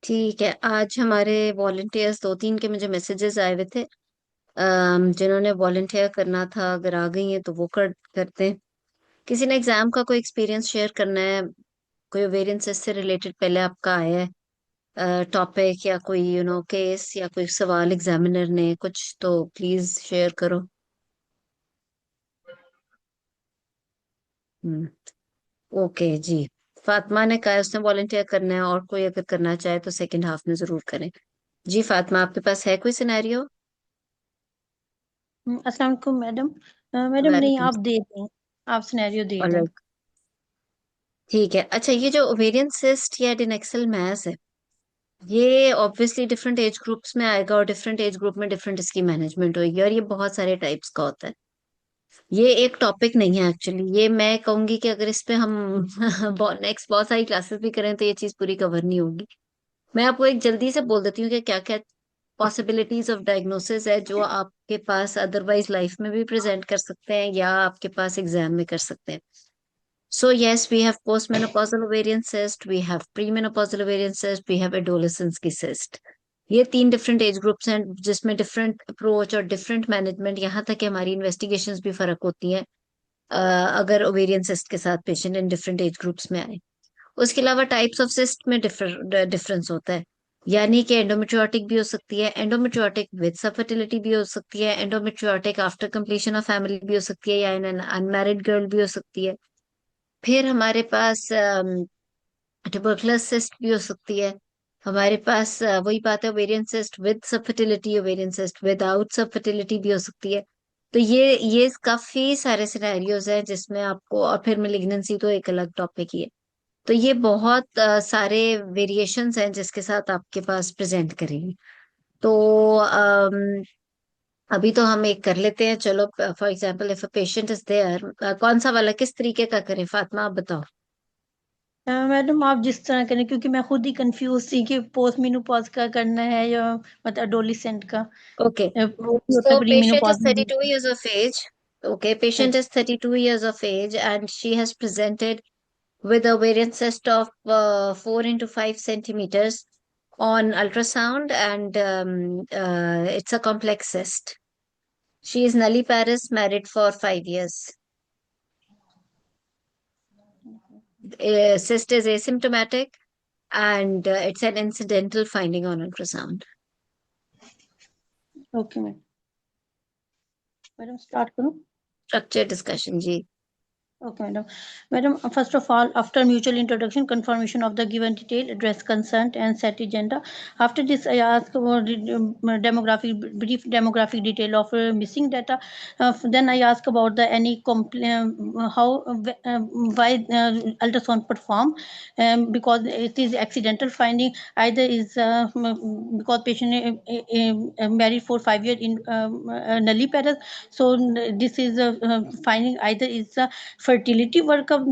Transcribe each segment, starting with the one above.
ठीक है। आज हमारे वॉलंटियर्स दो तीन के मुझे मैसेजेस आए हुए थे। जिन्होंने वॉलंटियर करना था, अगर आ गई हैं तो वो करते हैं। किसी ने एग्जाम का कोई एक्सपीरियंस शेयर करना है? कोई ओवेरियन सिस्ट से रिलेटेड पहले आपका आया है टॉपिक, या कोई केस, या कोई सवाल एग्जामिनर ने कुछ, तो प्लीज शेयर करो। हम्म। ओके जी। फातिमा ने कहा है उसने वॉलंटियर करना है, और कोई अगर करना चाहे तो सेकंड हाफ में जरूर करें। जी फातिमा, आपके पास है कोई सिनेरियो? अस्सलाम वालेकुम मैडम। मैडम नहीं, वेलकम। आप दे दें। आप सिनेरियो दे दें। ऑलराइट, ठीक है। अच्छा, ये जो ओवेरियन सिस्ट या एडेनोक्सिल मास है, ये ऑब्वियसली डिफरेंट एज ग्रुप्स में आएगा, और डिफरेंट एज ग्रुप में डिफरेंट इसकी मैनेजमेंट होगी, और ये बहुत सारे टाइप्स का होता है। ये एक टॉपिक नहीं है एक्चुअली। ये मैं कहूंगी कि अगर इस पे हम नेक्स्ट बहुत सारी क्लासेस भी करें तो ये चीज पूरी कवर नहीं होगी। मैं आपको एक जल्दी से बोल देती हूँ कि क्या क्या पॉसिबिलिटीज ऑफ डायग्नोसिस है जो आपके पास अदरवाइज लाइफ में भी प्रेजेंट कर सकते हैं, या आपके पास एग्जाम में कर सकते हैं। So yes, we have postmenopausal ovarian cyst, we have premenopausal ovarian cyst, we have adolescence की cyst। ये तीन डिफरेंट एज ग्रुप्स हैं जिसमें डिफरेंट अप्रोच और डिफरेंट मैनेजमेंट, यहाँ तक कि हमारी इन्वेस्टिगेशंस भी फर्क होती हैं अगर ओवेरियन सिस्ट के साथ patient in different age groups में आए। उसके अलावा टाइप्स ऑफ सिस्ट में डिफरेंस होता है। यानी कि एंडोमेट्रियोटिक भी हो सकती है, एंडोमेट्रियोटिक विद सबफर्टिलिटी भी हो सकती है, endometriotic after completion of family भी हो सकती है, या इन एन अनमैरिड गर्ल भी हो सकती है। फिर हमारे पास ट्यूबरकुलर सिस्ट भी हो सकती है। हमारे पास वही बात है, ओवेरियन सिस्ट विद सब फर्टिलिटी, ओवेरियन सिस्ट विदाउट सब फर्टिलिटी भी हो सकती है। तो ये काफी सारे सिनेरियोज हैं जिसमें आपको, और फिर मेलिग्नेंसी तो एक अलग टॉपिक ही है। तो ये बहुत सारे वेरिएशंस हैं जिसके साथ आपके पास प्रेजेंट करेंगे। तो अभी तो हम एक कर लेते हैं, चलो। For example, if a patient is there, कौन सा वाला, किस तरीके का करें? फातिमा, आप बताओ। मैडम आप जिस तरह करें, क्योंकि मैं खुद ही कंफ्यूज थी कि पोस्ट मीनोपॉज का करना है या मतलब एडोलिसेंट का। Okay. वो भी होता है So pre patient is menopause में 32 भी। years of age. Okay, patient is 32 years of age, and she has presented with a ovarian cyst of 4 into 5 centimeters on ultrasound, and it's a complex cyst. She is nulliparous, married for 5 years. Cyst is asymptomatic, and it's an incidental finding on ultrasound. Okay madam. Madam start करूँ? Structure discussion, ji. Okay, madam. Madam, first of all, after mutual introduction, confirmation of the given detail, address consent, and set agenda. After this, I ask about the brief demographic detail of missing data. Then I ask about the any complaint, how, why ultrasound perform, because it is accidental finding. Either is because patient married for 5 years in nulliparous. So this is finding either is fertility workup,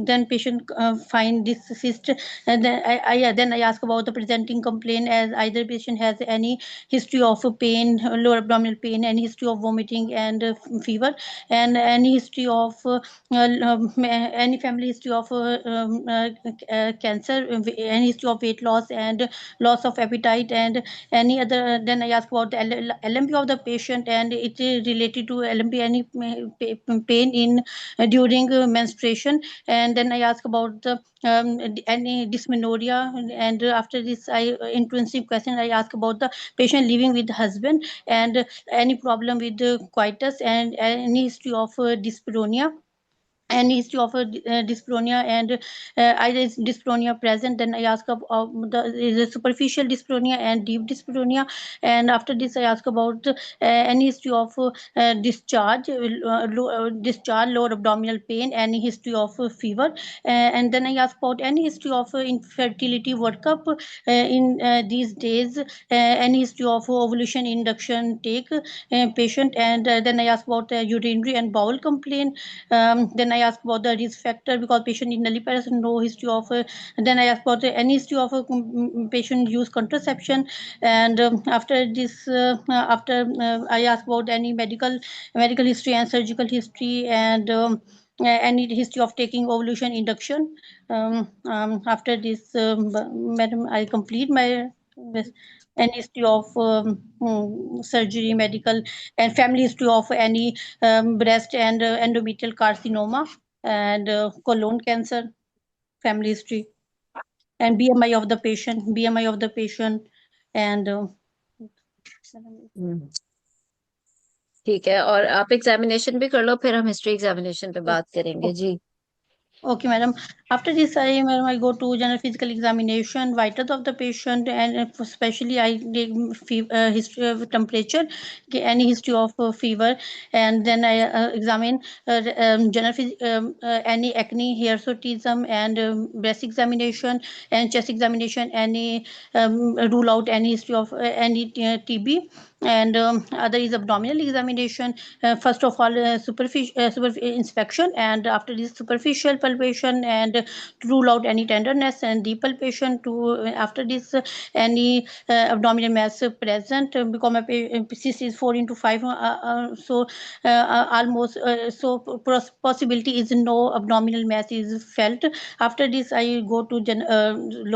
then patient find this cyst, and then I ask about the presenting complaint, as either patient has any history of pain, lower abdominal pain, any history of vomiting and fever, and any history of any family history of cancer, any history of weight loss and loss of appetite, and any other. Then I ask about the LMP of the patient, and it is related to LMP, any pain in during menstruation. And then I ask about the any dysmenorrhea, and after this I intrusive question, I ask about the patient living with husband, and any problem with the coitus, and any history of dyspareunia, and history of dyspareunia, and either is dyspareunia present. Then I ask about the is a superficial dyspareunia and deep dyspareunia. And after this I ask about any history of discharge, discharge, lower abdominal pain, any history of fever. And then I ask about any history of infertility workup in these days, any history of ovulation induction take patient. And then I ask about urinary and bowel complaint. Then I ask about the risk factor because patient in nulliparous, no history of. Then I ask about any history of patient use contraception, and after I ask about any medical history and surgical history, and any history of taking ovulation induction. After this, madam, I complete my any history of surgery, medical, and family history of any breast and endometrial carcinoma and colon cancer, family history, and BMI of the patient, and हम्म, ठीक है, और आप examination भी कर लो, फिर हम history examination पे बात करेंगे जी। okay, madam. After this, madam, I go to general physical examination, vitals of the patient, and especially I take history of temperature, okay, any history of fever, and then I examine any acne, hirsutism, and breast examination and chest examination, any rule out any history of any TB, and other is abdominal examination. First of all, superficial inspection, and after this superficial palpation, and to rule out any tenderness, and deep palpation to after this any abdominal mass present, because my cyst is 4 into 5, so almost so possibility is no abdominal mass is felt. After this I go to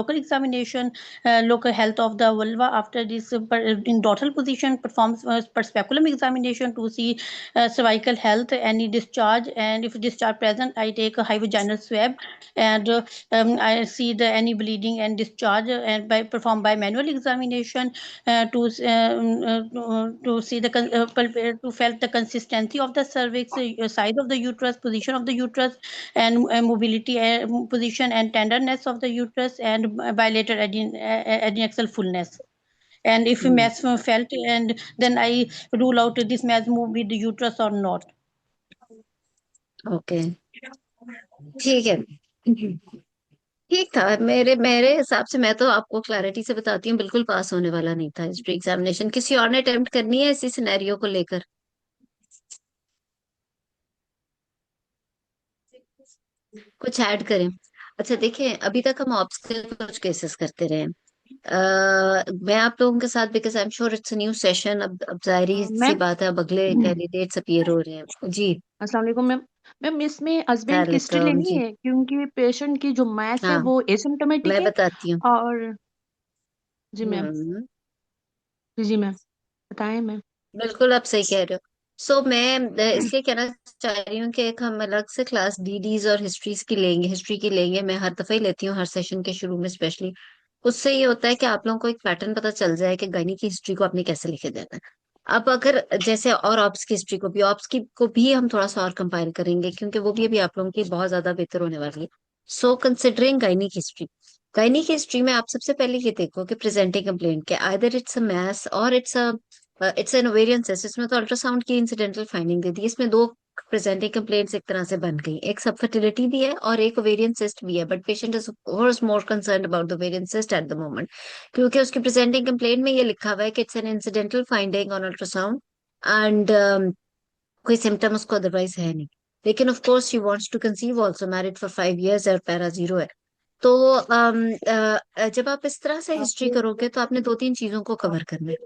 local examination, local health of the vulva. After this, in dorsal position, performs per speculum examination to see cervical health, any discharge, and if discharge present, I take a high vaginal swab, and I see the any bleeding and discharge, and by perform by manual examination to see the to felt the consistency of the cervix, size of the uterus, position of the uterus, and mobility position and tenderness of the uterus, and bilateral adnexal fullness. And if mass felt, and then I rule out this mass move with the uterus or not. Okay, ठीक है। ठीक था, मेरे मेरे हिसाब से, मैं तो आपको क्लैरिटी से बताती हूँ, बिल्कुल पास होने वाला नहीं था हिस्ट्री एग्जामिनेशन। किसी और ने अटेम्प्ट करनी है इसी सिनेरियो को लेकर? कुछ ऐड करें? अच्छा देखिए, अभी तक हम ऑब्स्टिकल कुछ केसेस करते रहे हैं। मैं आप लोगों के साथ, because I am sure it's a new session, अब जाहिर सी मैम। बात है, अब अगले कैंडिडेट्स अपीयर हो रहे हैं जी। अस्सलाम वालेकुम मैम। मैम इसमें हस्बैंड की हिस्ट्री वेलकम लेनी जी। है क्योंकि पेशेंट की जो मैथ है हाँ, वो एसिम्टोमेटिक मैं है। बताती हूँ। और जी मैम। हम्म, जी मैम, बताएं मैम। बिल्कुल आप सही कह रहे हो। सो मैं इसलिए कहना चाह रही हूँ कि एक हम अलग से क्लास डीडीज और हिस्ट्रीज की लेंगे, हिस्ट्री की लेंगे। मैं हर दफा ही लेती हूँ, हर सेशन के शुरू में स्पेशली। उससे ये होता है कि आप लोगों को एक पैटर्न पता चल जाए कि गायनी की हिस्ट्री को आपने कैसे लिखे देना है। अब अगर जैसे और ऑप्स की हिस्ट्री को भी, ऑप्स की को भी हम थोड़ा सा और कंपाइल करेंगे, क्योंकि वो भी अभी आप लोगों की बहुत ज्यादा बेहतर होने वाली है। सो कंसिडरिंग गायनी की हिस्ट्री, गायनी की हिस्ट्री में आप सबसे पहले ये देखो कि प्रेजेंटिंग कंप्लेंट के आइदर इट्स अ मैस और इट्स एन ओवेरियन सिस्ट। इसमें तो अल्ट्रासाउंड की इंसिडेंटल फाइंडिंग दे दी, इसमें दो प्रेजेंटिंग कंप्लेंट्स एक तरह से बन गई, एक सब फर्टिलिटी भी है और एक ओवेरियन सिस्ट भी है, but patient is was more concerned about the ovarian cyst at the moment, क्योंकि उसकी प्रेजेंटिंग कंप्लेंट में ये लिखा हुआ है कि it's an incidental finding on ultrasound and कोई सिम्टम उसको अदरवाइज है नहीं। लेकिन of course she wants to conceive also, married for 5 years और पैरा जीरो है। तो जब आप इस तरह से हिस्ट्री करोगे तो आपने दो तीन चीजों को कवर करना है।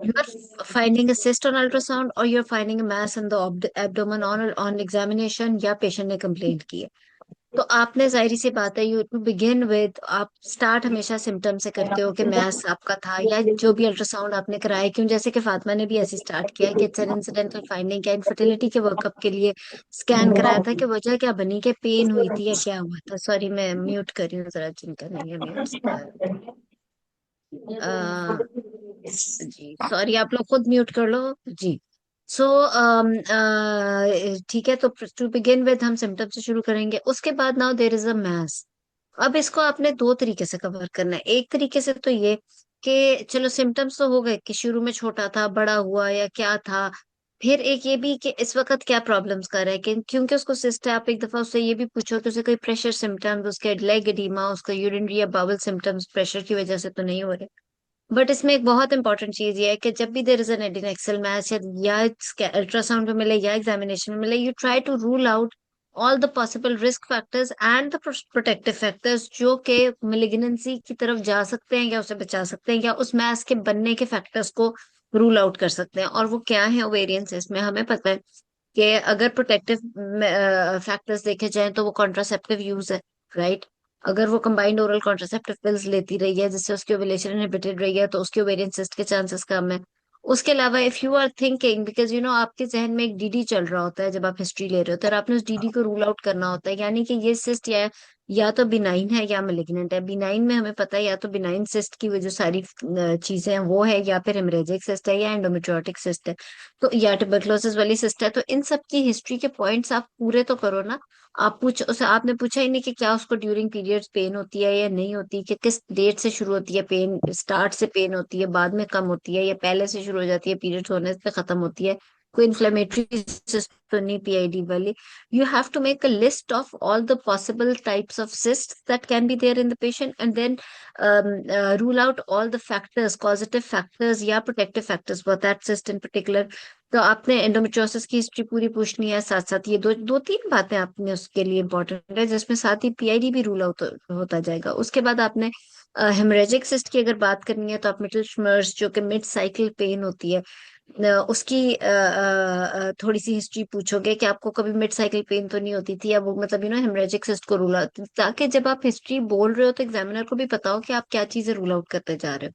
You're finding a cyst on ultrasound or you're finding a mass in the abdomen on examination, या पेशेंट ने कंप्लेंट की है। तो आपने, जाहिर सी बात है, यू टू बिगिन विद, आप स्टार्ट हमेशा सिम्टम से करते हो कि मैस आपका था या जो भी अल्ट्रासाउंड आपने कराया। क्यों, जैसे कि फातिमा ने भी ऐसे स्टार्ट किया है कि इट्स एन इंसिडेंटल फाइंडिंग, क्या इनफर्टिलिटी के वर्कअप के लिए स्कैन कराया था, कि वजह क्या बनी, कि पेन हुई थी या क्या हुआ था। सॉरी, मैं म्यूट कर रही हूँ जरा, जिनका नहीं है म्यूट। जी सॉरी, आप लोग खुद म्यूट कर लो जी। सो ठीक है, तो टू बिगिन विद हम सिम्टम से शुरू करेंगे, उसके बाद now there is a mass. अब इसको आपने दो तरीके से कवर करना है। एक तरीके से तो ये कि चलो सिम्टम्स तो हो गए कि शुरू में छोटा था, बड़ा हुआ या क्या था। फिर एक ये भी कि इस वक्त क्या प्रॉब्लम्स कर रहा है, कि क्योंकि उसको सिस्ट है, आप एक दफा उससे ये भी पूछो कि उसे कोई प्रेशर सिम्टम्स, उसके लेग एडिमा, उसका यूरिनरी या बाउल सिम्टम्स प्रेशर की वजह से तो नहीं हो रहे। बट इसमें एक बहुत इंपॉर्टेंट चीज ये है कि जब भी there is an adnexal mass, या अल्ट्रासाउंड में मिले या एग्जामिनेशन में मिले, you try to rule out all the possible risk factors and the protective factors जो कि मेलिग्नेंसी की तरफ जा सकते हैं या उसे बचा सकते हैं या उस मैस के बनने के फैक्टर्स को रूल आउट कर सकते हैं। और वो क्या है ओवेरियन सिस्ट में, हमें पता है कि अगर प्रोटेक्टिव फैक्टर्स देखे जाएं तो वो कॉन्ट्रासेप्टिव यूज है, राइट। अगर वो कंबाइंड ओरल कॉन्ट्रासेप्टिव पिल्स लेती रही है जिससे उसकी ओव्यूलेशन इनहिबिटेड रही है तो उसके ओवेरियन सिस्ट के चांसेस कम है। उसके अलावा if you are thinking, because आपके जहन में एक डीडी चल रहा होता है जब आप हिस्ट्री ले रहे होते हैं और आपने उस डीडी को रूल आउट करना होता है, यानी कि ये सिस्ट या तो बिनाइन है या मेलिग्नेंट है। बिनाइन में हमें पता है या तो बिनाइन सिस्ट की वो जो सारी चीजें हैं वो है, या फिर हेमरेजिक सिस्ट है, या एंडोमेट्रियोटिक सिस्ट है, तो या ट्यूबरकुलोसिस वाली सिस्ट है। तो इन सब की हिस्ट्री के पॉइंट्स आप पूरे तो करो ना। आप पूछ उसे आपने पूछा ही नहीं कि क्या उसको ड्यूरिंग पीरियड्स पेन होती है या नहीं होती, कि किस डेट से शुरू होती है पेन, स्टार्ट से पेन होती है बाद में कम होती है, या पहले से शुरू हो जाती है पीरियड्स होने से खत्म होती है, कोई इन्फ्लेमेटरी सिस्ट तो नहीं पीआईडी वाली। You have to make a list of all the possible types of cysts that can be there in the patient, and then rule out all the factors, causative factors या protective factors for that cyst in particular। तो आपने endometriosis की history पूरी पूछनी है, साथ साथ ये दो दो तीन बातें आपने उसके लिए इंपॉर्टेंट है, जिसमें साथ ही पीआईडी भी रूल आउट होता जाएगा। उसके बाद आपने हेमरेजिक सिस्ट की अगर बात करनी है तो आप मिटल स्मर्स जो कि मिड साइकिल पेन होती है उसकी थोड़ी सी हिस्ट्री पूछोगे कि आपको कभी मिड साइकिल पेन तो नहीं होती थी, या वो मतलब हेमरेजिक सिस्ट को रूल आउट, ताकि जब आप हिस्ट्री बोल रहे हो तो एग्जामिनर को भी पता हो कि आप क्या चीजें रूल आउट करते जा रहे हो।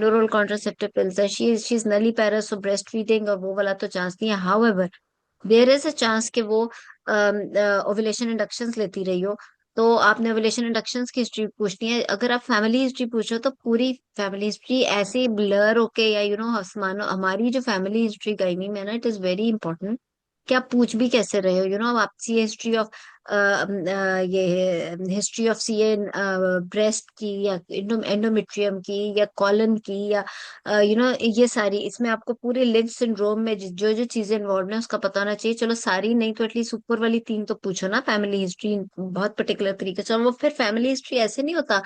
ओरल कॉन्ट्रासेप्टिव पिल्स है, शी इज नली पैरस, सो ब्रेस्ट फीडिंग और वो वाला तो चांस नहीं है। However there is a chance कि वो ओव्यूलेशन इंडक्शंस लेती रही हो, तो आपने ओव्यूलेशन इंडक्शंस की हिस्ट्री पूछनी है। अगर आप फैमिली हिस्ट्री पूछो तो पूरी फैमिली हिस्ट्री ऐसे ब्लर होके, या मानो हमारी जो फैमिली हिस्ट्री गायनी में ना, इट इज वेरी इंपॉर्टेंट कि आप पूछ भी कैसे रहे हो। आपकी हिस्ट्री ऑफ ये हिस्ट्री ऑफ सीए ब्रेस्ट की, या एंडोमेट्रियम की, या कॉलन की, या ये सारी, इसमें आपको पूरे लिंच सिंड्रोम में जो जो चीजें इन्वॉल्व है उसका पता होना चाहिए। चलो सारी नहीं तो एटलीस्ट ऊपर वाली तीन तो पूछो ना, फैमिली हिस्ट्री बहुत पर्टिकुलर तरीके से। और वो फिर फैमिली हिस्ट्री ऐसे नहीं होता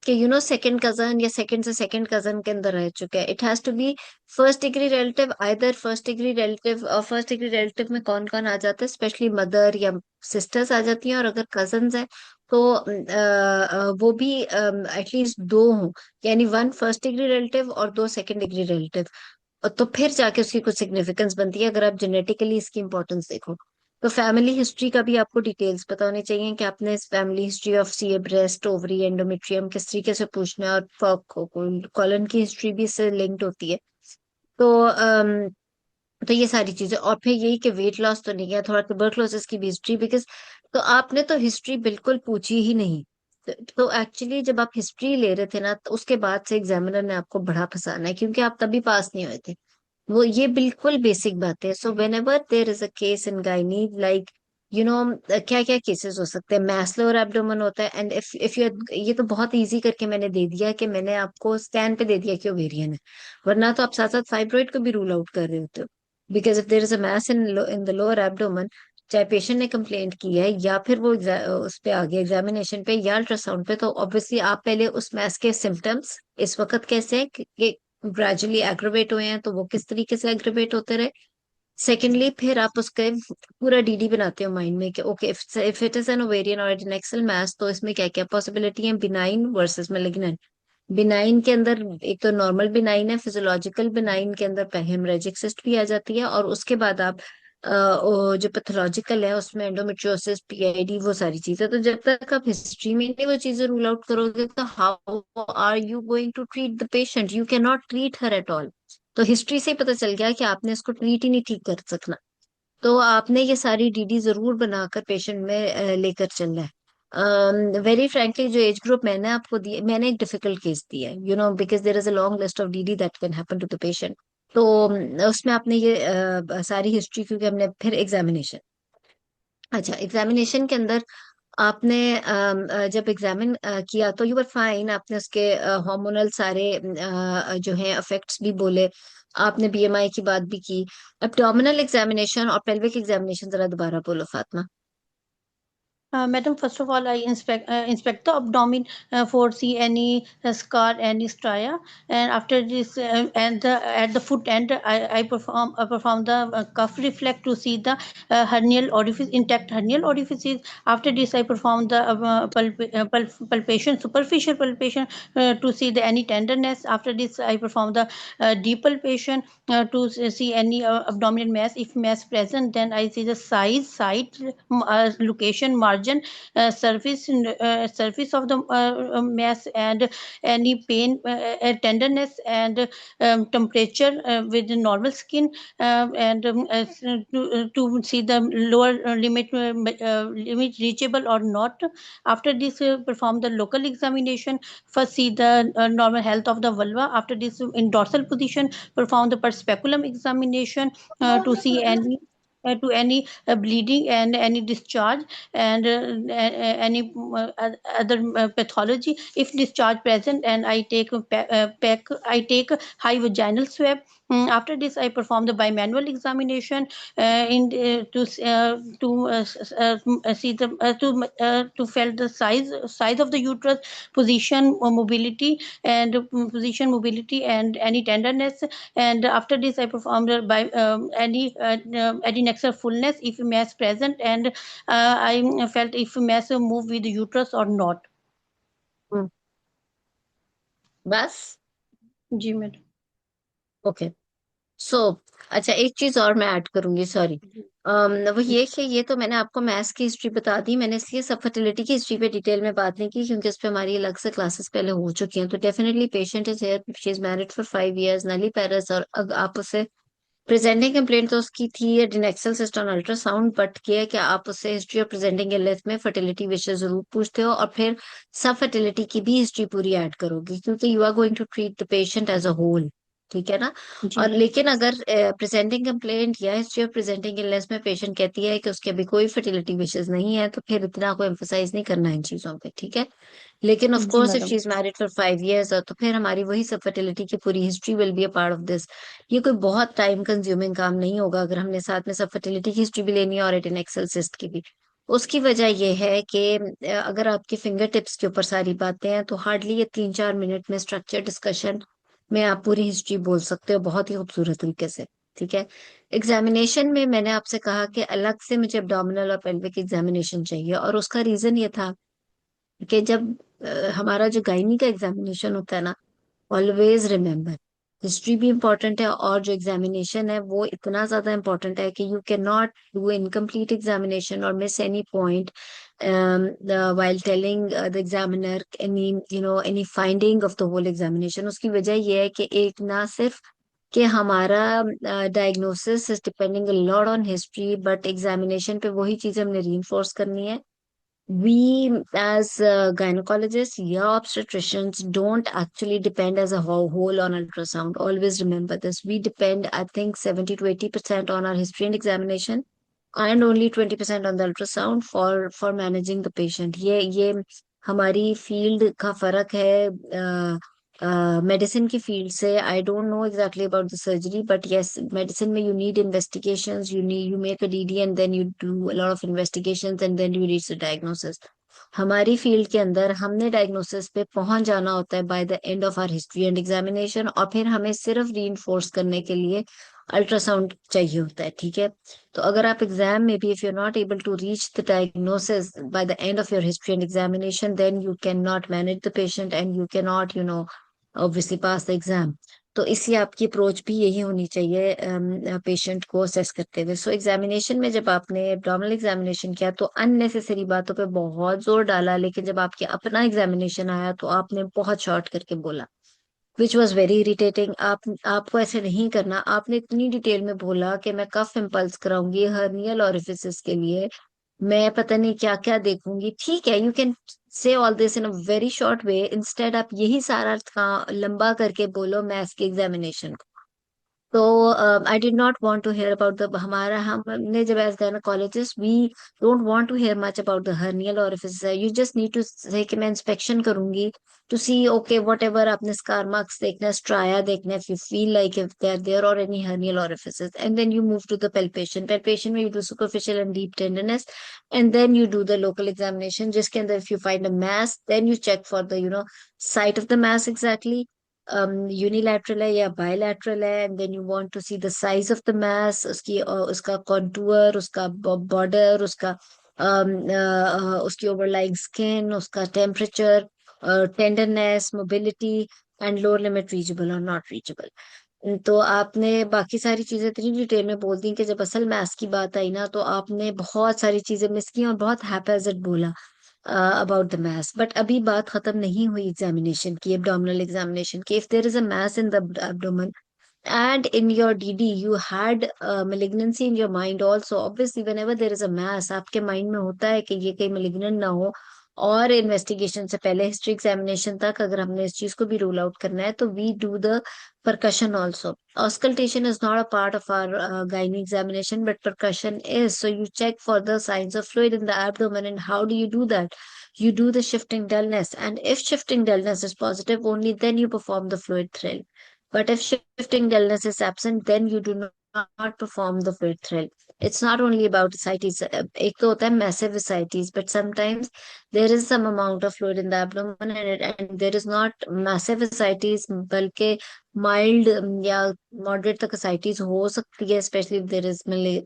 कि सेकंड कजन या सेकंड से सेकंड कजन के अंदर रह चुका है। It has to be first degree relative, either first degree relative, और फर्स्ट डिग्री रिलेटिव में कौन कौन आ जाता है, स्पेशली मदर या सिस्टर्स आ जाती हैं, और अगर कजन्स है तो वो भी एटलीस्ट दो हों, यानी वन फर्स्ट डिग्री रिलेटिव और दो सेकंड डिग्री रिलेटिव। तो फिर जाके उसकी कुछ सिग्निफिकेंस बनती है अगर आप जेनेटिकली इसकी इंपॉर्टेंस देखो। तो फैमिली हिस्ट्री का भी आपको डिटेल्स पता होनी चाहिए कि आपने इस family history of CA breast ovary endometrium किस तरीके से पूछना है, और कॉलन की हिस्ट्री भी इससे लिंक्ड होती है। तो तो ये सारी चीजें, और फिर यही कि वेट लॉस तो नहीं किया, थोड़ा ट्यूबरक्लोसिस की भी हिस्ट्री, बिकॉज तो आपने तो हिस्ट्री बिल्कुल पूछी ही नहीं। तो एक्चुअली जब आप हिस्ट्री ले रहे थे ना, तो उसके बाद से एग्जामिनर ने आपको बड़ा फंसाना है, क्योंकि आप तभी पास नहीं हुए थे। वो ये बिल्कुल बेसिक बात है। So when ever there is a case in gynae, like you know क्या क्या केसेस हो सकते हैं, मैस्लोर एब्डोमेन होता है, एंड इफ यू, ये तो बहुत इजी करके मैंने दे दिया कि मैंने आपको स्कैन पे दे दिया कि ओवेरियन है, वरना तो आप साथ साथ फाइब्रॉइड को भी रूल आउट कर रहे होते हो। Because if there is a mass in the lower abdomen, चाहे पेशेंट ने कंप्लेंट की है या फिर वो उस पे आ गया एग्जामिनेशन पे या अल्ट्रासाउंड पे, तो ऑब्वियसली आप पहले उस मैस के सिम्टम्स इस वक्त कैसे हैं कि ग्रेजुअली एग्रीवेट हुए हैं, तो वो किस तरीके से एग्रीवेट होते रहे। सेकेंडली फिर आप उसके पूरा डीडी बनाते हो माइंड में कि okay if it is an ovarian और एडनेक्सल मैस, तो इसमें क्या क्या पॉसिबिलिटी है, बिनाइन वर्सेस मैलिग्नेंट। बिनाइन के अंदर एक तो नॉर्मल बिनाइन है, फिजियोलॉजिकल बिनाइन के अंदर हेमरेजिक सिस्ट भी आ जाती है, और उसके बाद आप जो पैथोलॉजिकल है उसमें एंडोमेट्रियोसिस पीआईडी वो सारी चीजें। तो जब तक आप हिस्ट्री में नहीं वो चीजें रूल आउट करोगे तो how are you going to treat the patient, you can not treat her at all. तो हिस्ट्री से ही पता चल गया कि आपने इसको ट्रीट ही नहीं ठीक कर सकना। तो आपने ये सारी डीडी जरूर बनाकर पेशेंट में लेकर चलना है। वेरी फ्रैंकली जो एज ग्रुप मैंने आपको दिए, मैंने एक डिफिकल्ट केस दिया है, because there is a long list of DD that can happen to the patient. तो उसमें आपने ये सारी हिस्ट्री, क्योंकि हमने फिर एग्जामिनेशन, अच्छा एग्जामिनेशन के अंदर आपने जब एग्जामिन किया तो यू वर फाइन, आपने उसके हार्मोनल सारे जो हैं इफेक्ट्स भी बोले, आपने बीएमआई की बात भी की। एब्डोमिनल एग्जामिनेशन और पेल्विक एग्जामिनेशन जरा दोबारा बोलो Fatima. Madam, first of all, I inspect the abdomen for see any scar, any stria, and after this, and at the foot end, I perform the cuff reflex to see the hernial orifice, intact hernial orifices. After this, I perform the palpation, superficial palpation to see the any tenderness. After this, I perform the deep palpation to see any abdominal mass. If mass present, then I see the size, site, location, margin, surface of the mass, and any pain, tenderness, and temperature with the normal skin, and to see the lower limit reachable or not. After this, perform the local examination. First, see the normal health of the vulva. After this, in dorsal position, perform the perspeculum examination to see any to any bleeding and any discharge, and any other pathology. If discharge present, and I take I take high vaginal swab. After this, I perform the bimanual examination in see the to feel the size of the uterus, position, mobility, and position, mobility, and any tenderness. And after this, I perform the by any adnexal fullness, if mass present, and I felt if mass move with the uterus or not. हम्म, बस जी madam. Okay. सो अच्छा, एक चीज और मैं add करूंगी, sorry. वो ये कि ये तो मैंने आपको मैथ्स की हिस्ट्री बता दी, मैंने इसलिए सब फर्टिलिटी की हिस्ट्री पे डिटेल में बात नहीं की क्योंकि इस पे हमारी अलग से क्लासेस पहले हो चुकी हैं। तो definitely patient is here, she is married for 5 years, नली पैरस, और आप उसे प्रेजेंटिंग कंप्लेंट तो उसकी थी adnexal cyst on ultrasound, but किया कि आप उससे हिस्ट्री ऑफ प्रेजेंटिंग इलनेस में फर्टिलिटी विषय जरूर पूछते हो, और फिर सब फर्टिलिटी की भी हिस्ट्री पूरी ऐड करोगे क्योंकि you are going to treat the patient as a whole. ठीक है ना? जी और लेकिन अगर प्रेजेंटिंग कंप्लेंट या हिस्ट्री ऑफ प्रेजेंटिंग इलनेस में पेशेंट कहती है कि उसके अभी कोई फर्टिलिटी विशेष नहीं है, तो फिर इतना को एम्फोसाइज नहीं करना इन चीजों पे। ठीक है? लेकिन ऑफ जी course if madam. She is married for 5 years, तो फिर हमारी वही सब फर्टिलिटी की पूरी history will be a part of this. ये कोई बहुत टाइम कंज्यूमिंग काम नहीं होगा अगर हमने साथ में सब फर्टिलिटी की हिस्ट्री भी लेनी है और एडिनेक्सल सिस्ट की भी। उसकी वजह यह है कि अगर आपके फिंगर टिप्स के ऊपर सारी बातें हैं तो हार्डली ये 3-4 मिनट में स्ट्रक्चर डिस्कशन में आप पूरी हिस्ट्री बोल सकते हो बहुत ही खूबसूरत तरीके से। ठीक है? एग्जामिनेशन में मैंने आपसे कहा कि अलग से मुझे एब्डोमिनल और पेल्विक एग्जामिनेशन चाहिए, और उसका रीजन ये था कि जब हमारा जो गायनी का एग्जामिनेशन होता है ना, ऑलवेज रिमेम्बर हिस्ट्री भी इम्पोर्टेंट है और जो एग्जामिनेशन है वो इतना ज्यादा इम्पोर्टेंट है कि you can not do incomplete examination और miss any point while telling the examiner any finding of the whole examination। उसकी वजह ये है कि एक ना सिर्फ कि हमारा diagnosis is depending a lot on history, but examination पे वही चीज हमने री करनी है। We as gynecologists, yeah, obstetricians don't actually depend as a whole on ultrasound. Always remember this. We depend, I think, 70 to 80% on our history and examination, and only 20% on the ultrasound for managing the patient। ये हमारी field का फर्क है medicine की field से। I don't know exactly about the surgery, but yes, medicine में you need investigations, you make a DD and then you do a lot of investigations and then you reach the diagnosis. हमारी field के अंदर हमने diagnosis पे पहुंच जाना होता है by the end of our history and examination, और फिर हमें सिर्फ री करने के लिए अल्ट्रासाउंड चाहिए होता है। ठीक है? तो अगर आप एग्जाम में भी if you are not able to reach the diagnosis by the end of your history and examination, then you can not manage the patient and you can not obviously pass the exam. तो इसलिए आपकी approach भी यही होनी चाहिए patient को assess करते हुए। सो एग्जामिनेशन में जब आपने एब्डोमिनल एग्जामिनेशन किया तो अननेसेसरी बातों पे बहुत जोर डाला, लेकिन जब आपके अपना एग्जामिनेशन आया तो आपने बहुत शॉर्ट करके बोला, विच वॉज वेरी इरिटेटिंग। आपको ऐसे नहीं करना। आपने इतनी डिटेल में बोला कि मैं कफ इम्पल्स कराऊंगी हर्नियल ओरिफिसिस के लिए, मैं पता नहीं क्या क्या देखूंगी। ठीक है, you can say all this in a very short way, instead आप यही सारा लंबा करके बोलो मैथ्स के एग्जामिनेशन को। तो I did not want to hear about the हमारा हमने जब as gynaecologist we don't want to hear much about the hernial orifice. You just need to say कि मैं इंस्पेक्शन करूंगी to see okay whatever आपने scar marks देखना है, striae देखना है, if you feel like if they are there और any hernial orifices, and then you move to the palpation में you do superficial and deep tenderness, and then you do the local examination जिसके अंदर if you find a mass then you check for the site of the mass exactly, unilateral है या bilateral है, and then you want to see the size of the mass, उसकी उसका contour, उसका border, उसका उसकी ओवरलाइंग स्किन, उसका temperature, tenderness, mobility, and lower limit reachable और नॉट रीचेबल. तो आपने बाकी सारी चीजें इतनी डिटेल में बोल दी कि जब असल मैथ्स की बात आई ना तो आपने बहुत सारी चीजें मिस की और बहुत हैपेजर्ड बोला अबाउट द mass. बट अभी बात खत्म नहीं हुई एग्जामिनेशन की, एब्डोमिनल एग्जामिनेशन की. If there is a mass in the abdomen and in your DD you had malignancy in your mind also, obviously whenever there is a mass आपके mind में होता है कि ये कहीं malignant ना हो, और इन्वेस्टिगेशन से पहले हिस्ट्री एग्जामिनेशन तक अगर हमने इस चीज को भी रूल आउट करना है तो we do the percussion also. Auscultation is not a part of our gynae examination, but percussion is. So you check for the signs of fluid in the abdomen. And how do you do that? You do the shifting dullness. And if shifting dullness is positive, only then you perform the fluid thrill. But if shifting dullness is absent, then you do not perform the fluid thrill. It's not only about ascites. एक तो होता है massive ascites, but sometimes there is some amount of fluid in the abdomen, and there is not massive ascites, बल्कि mild या moderate तक ascites हो सकती है, especially if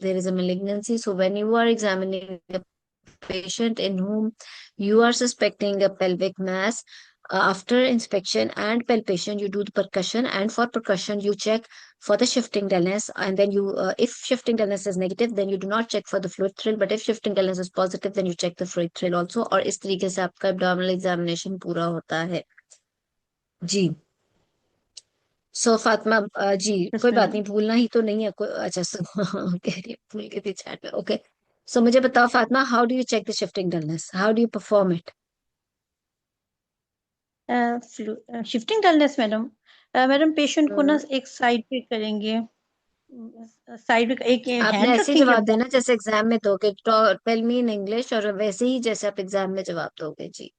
there is a malignancy. So when you are examining a patient in whom you are suspecting a pelvic mass, after inspection and palpation you do the percussion, and for percussion you check for the shifting dullness, and then you if shifting dullness is negative then you do not check for the fluid thrill, but if shifting dullness is positive then you check the fluid thrill also. और इस तरीके से आपका abdominal examination पूरा होता है जी. सो फातिमा जी, Yes, कोई बात madam. नहीं, भूलना ही तो नहीं है कोई. अच्छा सो कह रही है भूल गई थी चैट में. ओके, सो मुझे बताओ Fatima, how do you check the shifting dullness, how do you perform it? Shifting dullness madam, madam patient को ना एक साइड पे करेंगे, साइड पे एक आपने हैंड ऐसे ही रखेंगे. जवाब देना जैसे एग्जाम में दोगे, टेल मी इन इंग्लिश, और वैसे ही जैसे आप एग्जाम में जवाब दोगे जी.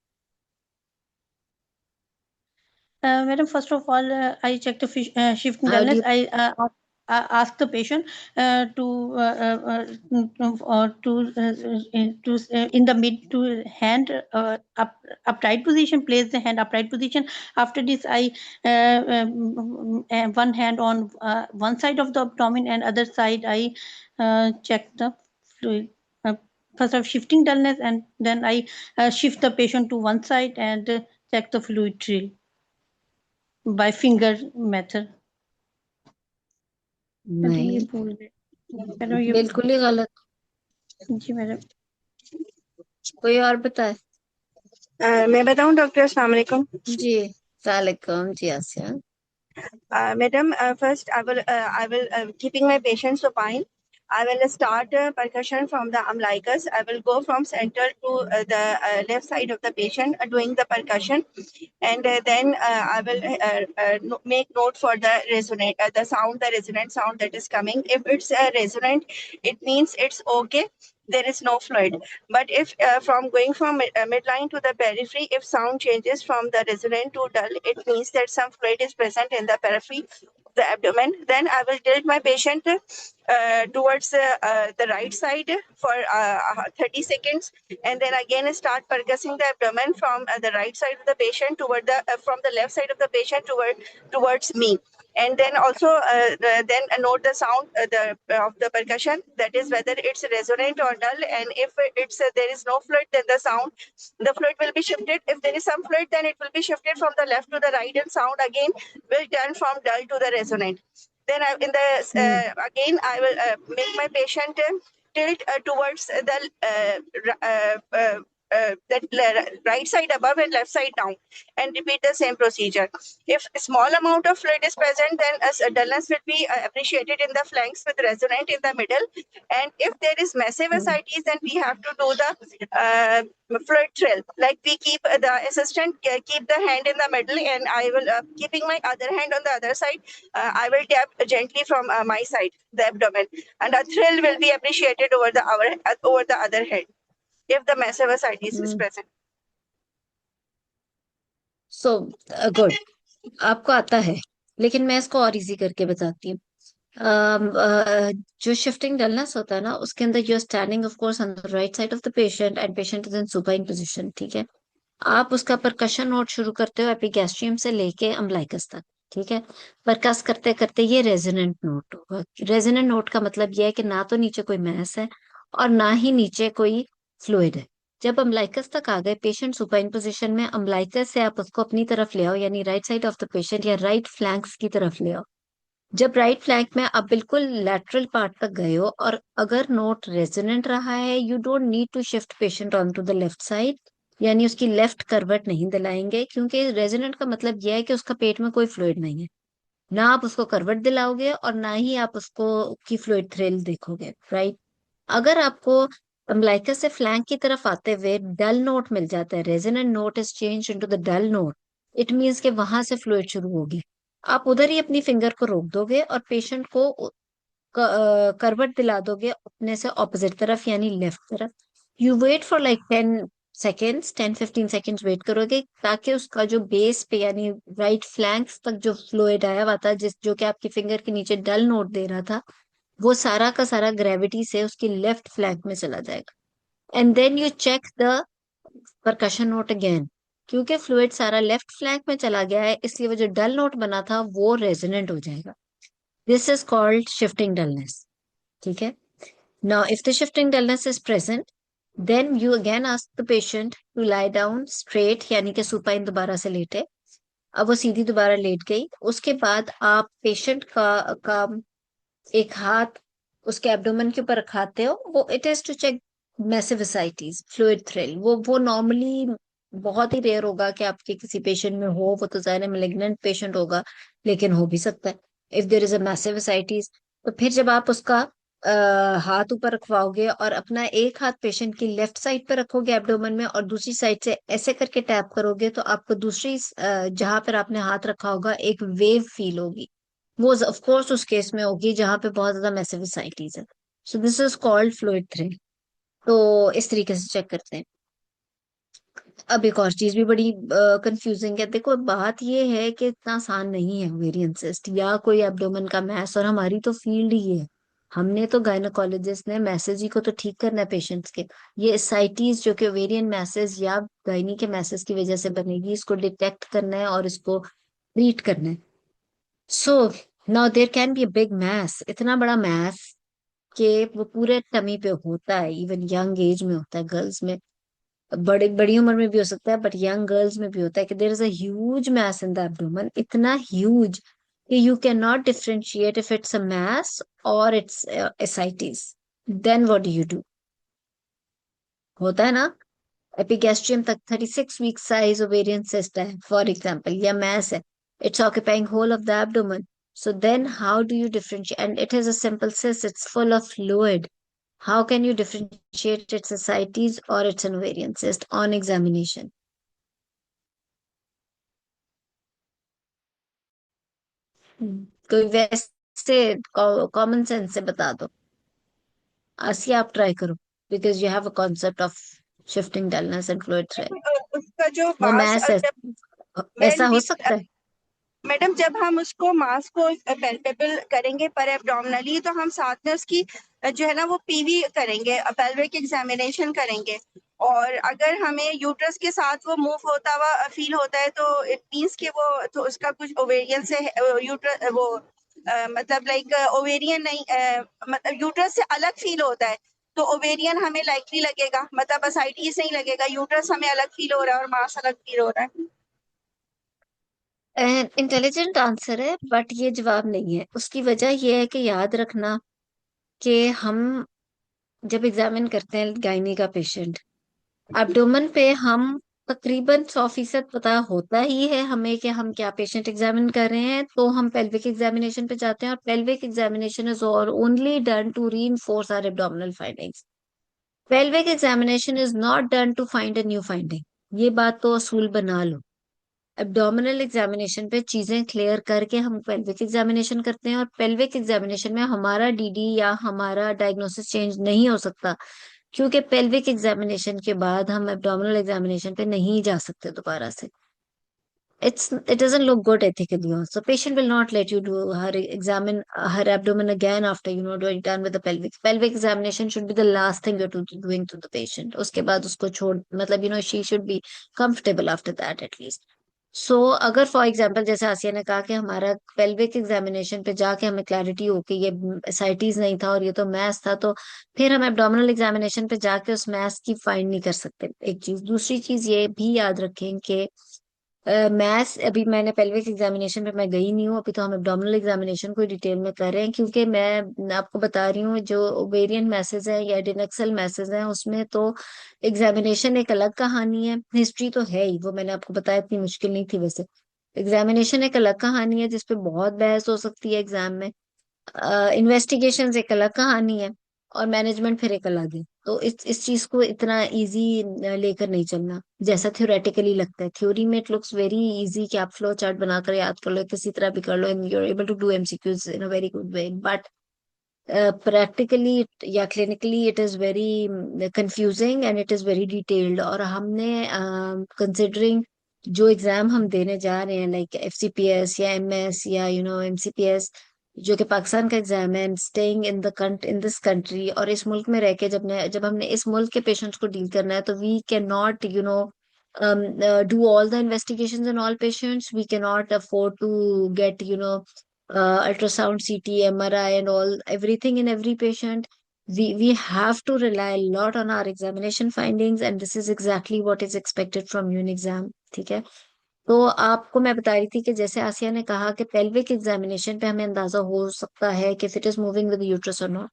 Madam, first of all, I check the shifting how do dullness. You I ask the patient to in the mid to hand upright position. Place the hand upright position. After this, I one hand on one side of the abdomen and other side I check the fluid. First of shifting dullness, and then I shift the patient to one side and check the fluid trail by finger method. Madam ये नहीं, भूल गए. Madam ये बिल्कुल ही गलत. जी madam. कोई और बताए? मैं बताऊं डॉक्टर, अस्सलाम वालेकुम. जी वालेकुम जी. आसिया. Madam, first I will keeping my patient supine. I will start percussion from the umbilicus. I will go from center to the left side of the patient doing the percussion, and then I will make note for the resonate the sound, the resonant sound that is coming. If it's resonant, it means it's okay. There is no fluid. But if from going from midline to the periphery, if sound changes from the resonant to dull, it means that some fluid is present in the periphery of the abdomen. Then I will tilt my patient towards the right side for 30 seconds, and then again start percussing the abdomen from the right side of the patient toward the from the left side of the patient towards me. And then also then note the sound of the percussion, that is whether it's resonant or dull, and if it's there is no fluid, then the fluid will be shifted. If there is some fluid, then it will be shifted from the left to the right, and sound again will turn from dull to the resonant. Then again I will make my patient tilt towards the right side above and left side down, and repeat the same procedure. If a small amount of fluid is present, then a dullness will be appreciated in the flanks with resonant in the middle. And if there is massive ascites, then we have to do the fluid thrill. Like we keep the assistant keep the hand in the middle, and I will keeping my other hand on the other side. I will tap gently from my side, the abdomen, and a thrill will be appreciated over the other hand if the massive ascites is present. So good, आपको आता है, लेकिन मैं इसको और easy करके बताती हूँ। जो शिफ्टिंग डलनेस होता है ना, उसके अंदर you are standing of course on the right side of the patient and patient is in supine position, ठीक है। आप उसका परकशन नोट शुरू करते हो एपिगैस्ट्रियम से लेके अम्बलाइकस तक, ठीक है। परकस करते करते ये रेजोनेंट नोट होगा। रेजोनेंट नोट का मतलब ये है कि ना तो नीचे कोई मैस है और ना ही नीचे कोई फ्लूइड है। जब अम्बलाइकस तक आ गए, पेशेंट सुपाइन पोजीशन में, अम्बलाइकस से आप उसको अपनी तरफ ले आओ, यानी right side of the patient या राइट फ्लैंक्स की तरफ ले आओ। जब राइट फ्लैंक में आप बिल्कुल लैटरल पार्ट तक गए हो और अगर नोट रेजोनेंट रहा है, you don't need to shift patient on to the left side, यानी उसकी लेफ्ट करवट नहीं दिलाएंगे, क्योंकि रेजोनेंट का मतलब यह है कि उसका पेट में कोई फ्लूइड नहीं है। ना आप उसको करवट दिलाओगे और ना ही आप उसको की फ्लूइड थ्रिल देखोगे, राइट। अगर आपको अम्बलाइकस से फ्लैंक की तरफ आते हुए डल नोट मिल जाता है, resonant note is change into the dull note, it means कि वहां से फ्लूइड शुरू होगी। आप उधर ही अपनी फिंगर को रोक दोगे और पेशेंट को करवट दिला दोगे अपने से ऑपोजिट तरफ, यानी लेफ्ट तरफ। You wait for like 10 seconds, 10-15 seconds wait करोगे, ताकि उसका जो बेस पे यानी राइट फ्लैंक्स तक जो फ्लूइड आया हुआ था, जिस जो कि आपकी फिंगर के नीचे डल नोट दे रहा था, वो सारा का सारा ग्रेविटी से उसकी लेफ्ट फ्लैंक में चला जाएगा। And then you check the percussion note again. क्योंकि फ्लूइड सारा लेफ्ट फ्लैंक में चला गया है, इसलिए वो जो डल नोट बना था वो रेजोनेंट हो जाएगा। This is called shifting dullness, ठीक है। Now if the shifting dullness is present, then you again ask the patient to lie down straight, यानी कि सुपाइन दोबारा से लेटे। अब वो सीधी दोबारा लेट गई। उसके बाद आप पेशेंट का एक हाथ उसके एब्डोमेन के ऊपर रखाते हो, वो it is to check massive ascites, fluid thrill. वो नॉर्मली बहुत ही रेयर होगा कि आपके किसी पेशेंट में हो, वो तो ज़ाहिर मेलिग्नेंट पेशेंट होगा, लेकिन हो भी सकता है if there is a massive ascites. तो फिर जब आप उसका हाथ ऊपर रखवाओगे और अपना एक हाथ पेशेंट की लेफ्ट साइड पर रखोगे एब्डोमेन में और दूसरी साइड से ऐसे करके टैप करोगे, तो आपको दूसरी जहां पर आपने हाथ रखा होगा एक वेव फील होगी। वो ऑफ कोर्स उस केस में होगी जहां पे बहुत ज्यादा मैसिविसाइटीज है। So this is called fluid thrill. तो इस तरीके से चेक करते हैं। अब एक और चीज भी बड़ी कंफ्यूजिंग है। देखो, बात ये है कि इतना आसान नहीं है ओवेरियन सिस्ट या कोई एब्डोमेन का मैस, और हमारी तो फील्ड ही है। हमने तो गायनोकोलॉजिस्ट ने मैसेज ही को तो ठीक करना है पेशेंट्स के। ये एसाइटीज जो कि ओवेरियन मैसेज या गायनी के मैसेज की वजह से बनेगी, इसको डिटेक्ट करना है और इसको ट्रीट करना है। So now there can be a big mass, इतना बड़ा मैस कि वो पूरे टमी पे होता है, इवन यंग एज में होता है गर्ल्स में। बड़ी बड़ी उम्र में भी हो सकता है, बट यंग गर्ल्स में भी होता है कि there is a huge mass in the abdomen, इतना ह्यूज कि you can not differentiate if it's a mass और it's ascites. Then what do you do? होता है ना, एपिगैस्ट्रियम तक 36 वीक साइज ओवेरियन सिस्ट है फॉर एग्जांपल, या mass है, it's occupying whole of the abdomen. So then how do you differentiate? And it is a simple cyst, it's full of fluid. How can you differentiate its ascites or its an ovarian cyst on examination? कोई वैसे common sense से बता दो। आसिया, आप try करो, because you have a concept of shifting dullness and fluid thread. उसका जो वो मास मैस है, ऐसा हो सकता है। मैडम जब हम उसको मास को पेल्पेबल करेंगे पर एब्डोमिनली, तो हम साथ में उसकी जो है ना वो पीवी करेंगे, पेल्विक एग्जामिनेशन करेंगे। और अगर हमें यूट्रस के साथ वो मूव होता हुआ फील होता है, तो इट मीन्स कि वो तो उसका कुछ ओवेरियन से यूट्रस वो मतलब लाइक ओवेरियन नहीं, मतलब यूट्रस से अलग फील होता है, तो ओवेरियन हमें लाइकली लगेगा, मतलब असाइटिस नहीं लगेगा। यूट्रस हमें अलग फील हो रहा है और मास अलग फील हो रहा है। इंटेलिजेंट आंसर है, बट ये जवाब नहीं है। उसकी वजह ये है कि याद रखना कि हम जब एग्जामिन करते हैं गायनी का पेशेंट, एब्डोमेन पे हम तकरीबन 100% पता होता ही है हमें कि हम क्या पेशेंट एग्जामिन कर रहे हैं, तो हम पेल्विक एग्जामिनेशन पे जाते हैं, और पेल्विक एग्जामिनेशन इज और only done to reinforce our abdominal findings. Pelvic examination is not done to find a new finding, ये बात तो असूल बना लो। एब्डोमिनल एग्जामिनेशन पे चीजें क्लियर करके हम पेल्विक एग्जामिनेशन करते हैं, और पेल्विक एग्जामिनेशन में हमारा डीडी या हमारा डायग्नोसिस चेंज नहीं हो सकता, क्योंकि पेल्विक एग्जामिनेशन के बाद हम एब्डोमिनल एग्जामिनेशन पे नहीं जा सकते दोबारा से। It doesn't look good ethically also. Patient will not let you do her examine her abdomen again after doing done with the pelvic examination should be the last thing you're doing to the patient. उसके बाद उसको छोड़, मतलब she should be comfortable after that at least. सो अगर for example जैसे आसिया ने कहा कि हमारा पेल्विक एग्जामिनेशन पे जाके हमें क्लैरिटी हो कि ये एसाइटीज नहीं था और ये तो मैस था, तो फिर हम एब्डोमिनल एग्जामिनेशन पे जाके उस मैस की फाइंड नहीं कर सकते। एक चीज, दूसरी चीज ये भी याद रखें कि मैथ्स अभी मैंने पेल्विक एग्जामिनेशन पे मैं गई नहीं हूँ, अभी तो हम एब्डोमिनल एग्जामिनेशन को डिटेल में कर रहे हैं, क्योंकि मैं आपको बता रही हूँ जो ओवेरियन मैसेज है या एडिनेक्सल मैसेज है उसमें तो एग्जामिनेशन एक अलग कहानी है, हिस्ट्री तो है ही, वो मैंने आपको बताया इतनी मुश्किल नहीं थी वैसे। एग्जामिनेशन एक अलग कहानी है जिसपे बहुत बहस हो सकती है एग्जाम में। इन्वेस्टिगेशन एक अलग कहानी है, और मैनेजमेंट फिर एक अलग है। तो इस चीज को इतना इजी लेकर नहीं चलना जैसा थ्योरेटिकली लगता है। थ्योरी में इट लुक्स वेरी इजी कि आप फ्लो चार्ट बनाकर याद कर लो, किसी तरह भी कर लो, and you are able to do MCQs in a very good way, but practically या clinically it is very confusing and it is very detailed. और हमने कंसिडरिंग जो एग्जाम हम देने जा रहे हैं लाइक एफसीपीएस या एमएस या एमसीपीएस, जो कि पाकिस्तान का एग्जाम है, स्टेइंग इन दिस कंट्री, और इस मुल्क में रह के जब हमने इस मुल्क के पेशेंट्स को डील करना है, तो we can not do all the investigations in all patients. We cannot afford to get ultrasound, CT, MRI, and all everything in every patient. We have to rely a lot on our examination findings, and this is exactly what is expected from you in exam. ठीक है। तो आपको मैं बता रही थी कि जैसे आसिया ने कहा कि पेल्विक एग्जामिनेशन पे हमें अंदाजा हो सकता है कि it is moving with uterus और not.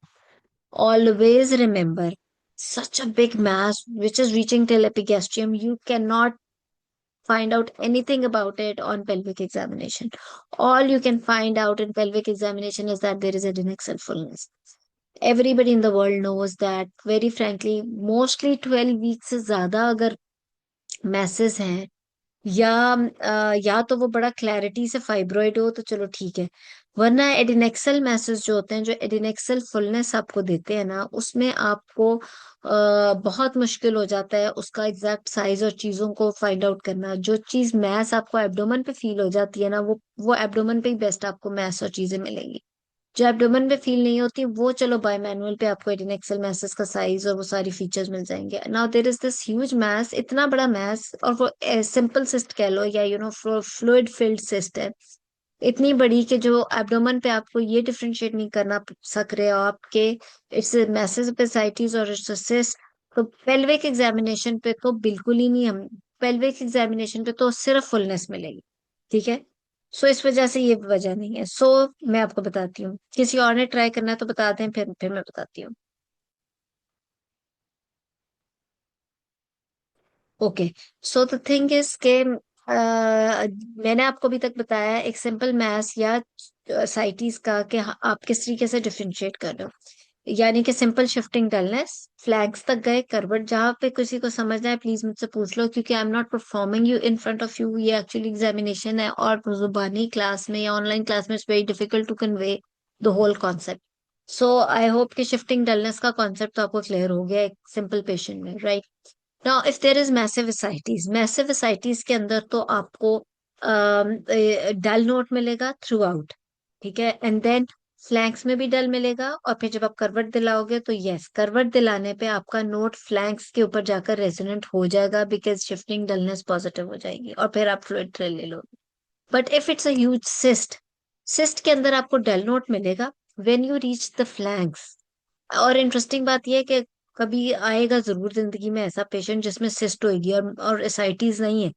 Always remember, such a big mass which is reaching till epigastrium, you cannot find out anything about it on pelvic examination. All you can find out in pelvic examination is that there is adnexal fullness. Everybody in the world knows that, very frankly, mostly 12 weeks से ज्यादा अगर message हैं, या तो वो बड़ा clarity से fibroid हो तो चलो ठीक है, वरना एडिनेक्सल मैसेज जो होते हैं, जो एडिनेक्सल फुलनेस आपको देते हैं ना, उसमें आपको बहुत मुश्किल हो जाता है उसका एग्जैक्ट साइज और चीजों को फाइंड आउट करना। जो चीज मैस आपको एब्डोमेन पे फील हो जाती है ना, वो एब्डोमेन पे ही बेस्ट आपको मैस और चीजें मिलेंगी। जो एब्डोमेन पे फील नहीं होती वो चलो बाय मैनुअल पे आपको एडिनेक्सल मैसेज का साइज और वो सारी फीचर्स मिल जाएंगे। Now there is this huge mass, इतना बड़ा मैस, और वो सिंपल सिस्ट कह लो या फ्लूइड फिल्ड सिस्ट है, इतनी बड़ी कि जो एब्डोमेन पे आपको ये डिफरेंशिएट नहीं करना सक रहे हो आपके इट्स मैसेज एपिसाइटिस और इट्स सिस्ट। तो पेल्विक एग्जामिनेशन पे तो बिल्कुल ही नहीं, हम पेल्विक एग्जामिनेशन पे तो सिर्फ फुलनेस मिलेगी। ठीक है। सो इस वजह से ये वजह नहीं है। सो मैं आपको बताती हूँ, किसी और ने ट्राई करना है तो बता दें, फिर मैं बताती हूँ। Okay. So the thing is के मैंने आपको अभी तक बताया एक सिंपल मैथ्स या साइटीज का कि आप किस तरीके से डिफरेंशिएट कर रहे हो, यानी कि सिंपल शिफ्टिंग डलनेस, फ्लैग्स तक गए, करवट, जहां पे किसी को समझना है प्लीज मुझसे पूछ लो, क्योंकि I am not performing you in front of you, ये एक्चुअली एग्जामिनेशन है, और जुबानी क्लास में या ऑनलाइन क्लास में it's very difficult to convey the whole concept. So I hope कि शिफ्टिंग डलनेस का कॉन्सेप्ट तो आपको क्लियर हो गया एक सिंपल पेशेंट में, right. Now if there is massive ascites के अंदर तो आपको डल नोट मिलेगा थ्रू आउट। ठीक है। एंड देन फ्लैंक्स में भी डल मिलेगा, और फिर जब आप करवट दिलाओगे तो यस, करवट दिलाने पे आपका नोट फ्लैंक्स के ऊपर जाकर रेजोनेंट हो जाएगा, बिकॉज शिफ्टिंग डलनेस पॉजिटिव हो जाएगी, और फिर आप फ्लूइड थ्रिल ले लोगे। But if it's a huge cyst, cyst के अंदर आपको डेल नोट मिलेगा when you reach the flanks. और इंटरेस्टिंग बात यह है कि कभी आएगा जरूर जिंदगी में ऐसा पेशेंट जिसमें सिस्ट होगी और एसाइटीज नहीं है,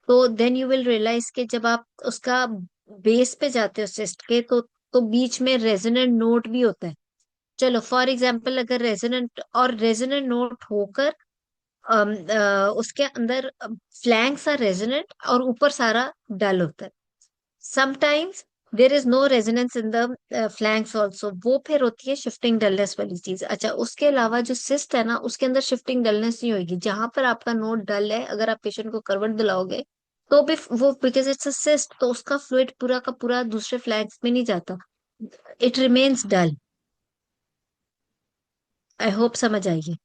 तो देन यू विल रियलाइज कि जब आप उसका बेस पे जाते हो सिस्ट के, तो बीच में रेजोनेंट नोट भी होता है। चलो फॉर एग्जाम्पल, अगर रेजोनेंट नोट होकर उसके अंदर फ्लैंक्स आर रेजोनेंट और ऊपर सारा डल होता है। Sometimes there is no resonance in the flanks also, वो फिर होती है शिफ्टिंग डलनेस वाली चीज। अच्छा, उसके अलावा जो सिस्ट है ना, उसके अंदर शिफ्टिंग डलनेस नहीं होगी। जहां पर आपका नोड डल है, अगर आप पेशेंट को करवट दिलाओगे तो भी वो, बिकॉज इट्स अ सिस्ट, तो उसका फ्लूइड पूरा का पूरा दूसरे फ्लैंक्स में नहीं जाता, it remains dull. I hope समझ आइए।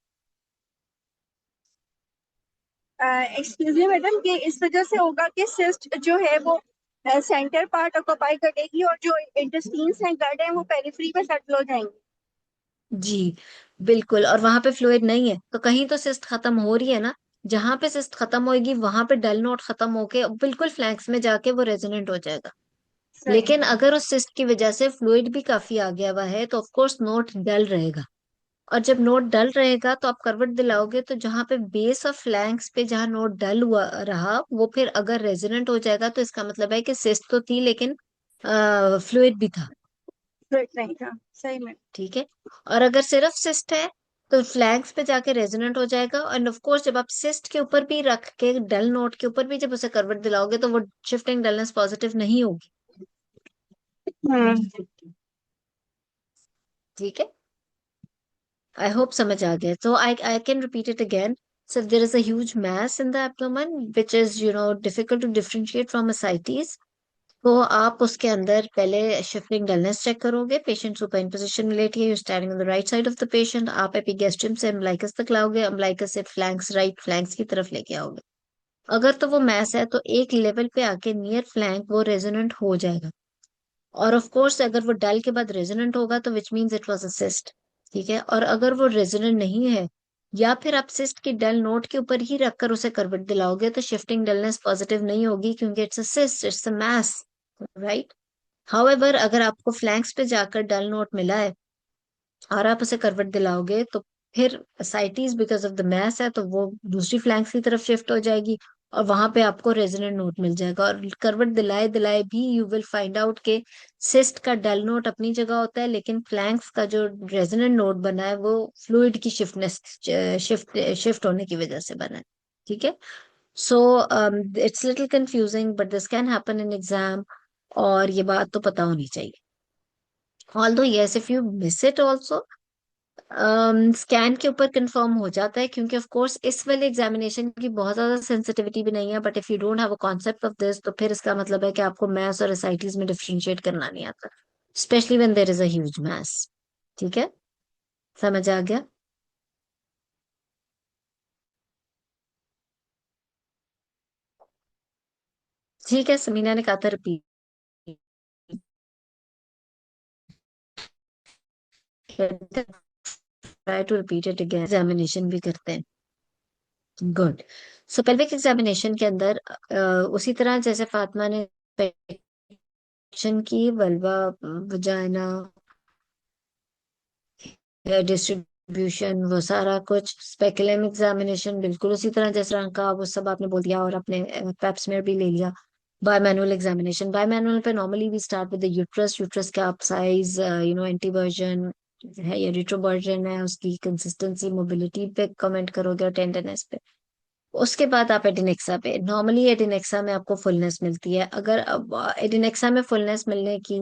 एक्सक्यूज मी मैडम, कि इस वजह से होगा कि सिस्ट जो है वो सेंटर पार्ट ऑक्यूपाई करेगी और जो इंटेस्टाइन्स हैं, गट हैं, वो पेरिफेरी में सेटल हो जाएंगे। जी बिल्कुल, और वहां पे फ्लूइड नहीं है तो कहीं तो सिस्ट खत्म हो रही है ना। जहां पे सिस्ट खत्म होगी वहां पे डल नोट खत्म होके बिल्कुल फ्लैंक्स में जाके वो रेजोनेंट हो जाएगा। सही। लेकिन अगर उस सिस्ट की वजह से फ्लूइड भी काफी आ गया हुआ है तो ऑफ कोर्स नोट डल रहेगा। और जब नोट डल रहेगा तो आप करवट दिलाओगे तो जहां पे बेस और फ्लैंक्स पे जहां नोट डल हुआ रहा, वो फिर अगर रेजोनेंट हो जाएगा तो इसका मतलब है कि सिस्ट तो थी लेकिन फ्लूइड भी था। फिट नहीं था। सही में। ठीक है। और अगर सिर्फ सिस्ट है तो फ्लैंक्स पे जाके रेजोनेंट हो जाएगा। एंड ऑफ कोर्स जब आप सिस्ट के ऊपर भी रख के डल नोट के ऊपर भी जब उसे करवट दिलाओगे तो वो शिफ्टिंग डलनेस पॉजिटिव नहीं होगी। हम्म। ठीक है, आई होप समझ आ गया। तो I can repeat it again. So there is a huge mass in the abdomen which is difficult to differentiate from ascites. तो आप उसके अंदर पहले शिफ्टिंग डलनेस चेक करोगे। पेशेंट सुपाइन पोजीशन में लेटी है, you standing on the right side of the patient. आप एपिगेस्ट्रियम से अम्बिलिकस तक लाओगे, अम्बिलिकस से फ्लैंक्स, राइट फ्लैंक्स की तरफ लेके आओगे। अगर तो वो मैस है तो एक लेवल पे आके नियर फ्लैंक वो रेजोनेंट हो जाएगा। और ऑफ कोर्स अगर वो डल के बाद रेजोनेंट होगा तो which means it was a cyst. ठीक है। और अगर वो रेजोनेंट नहीं है या फिर आप सिस्ट की डल नोट के ऊपर ही रखकर उसे करवट दिलाओगे तो शिफ्टिंग डलनेस पॉजिटिव नहीं होगी क्योंकि it's a cyst, it's a mass, right. However अगर आपको फ्लैंक्स पे जाकर डल नोट मिला है और आप उसे करवट दिलाओगे तो फिर ascites because of the mass है तो वो दूसरी फ्लैंक्स की तरफ शिफ्ट हो जाएगी और वहां पे आपको रेजोनेंट नोट मिल जाएगा। और करवट दिलाए दिलाए भी यू विल फाइंड आउट के सिस्ट का डल नोट अपनी जगह होता है लेकिन फ्लैंक्स का जो रेजोनेंट नोट बना है वो फ्लूइड की शिफ्ट होने की वजह से बना है। ठीक है। So it's little confusing but this can happen in exam, और ये बात तो पता होनी चाहिए। Although yes, if you miss it also scan के ऊपर कंफर्म हो जाता है क्योंकि ऑफ कोर्स इस वाले एग्जामिनेशन की बहुत ज्यादा सेंसिटिविटी भी नहीं है। But if you don't have a concept of this तो फिर इसका मतलब है कि आपको मैथ्स और एसआईटीज में डिफरेंशिएट करना नहीं आता, specially when there is a huge mass. ठीक है, समझ आ गया। ठीक है, समीना ने कहा था repeat, try to repeat it again, examination भी करते हैं। गुड। सो पेल्विक एग्जामिनेशन के अंदर उसी तरह जैसे फातिमा ने की वल्वा, वजाइना, डिस्ट्रीब्यूशन, वो सारा कुछ स्पेकुलम एग्जामिनेशन बिल्कुल उसी तरह जिस रंग का वो सब आपने बोल दिया और अपने पेप्समेयर भी ले लिया। Bimanual examination, bimanual पे normally we start with the uterus. Uterus का आप साइज, एंटीवर्जन है या रिट्रोवर्जन है, उसकी कंसिस्टेंसी, मोबिलिटी पे कमेंट करोगे और टेंडरनेस पे। उसके बाद आप एडिनेक्सा पे, नॉर्मली एडिनेक्सा में आपको फुलनेस मिलती है। अगर एडिनेक्सा में फुलनेस मिलने की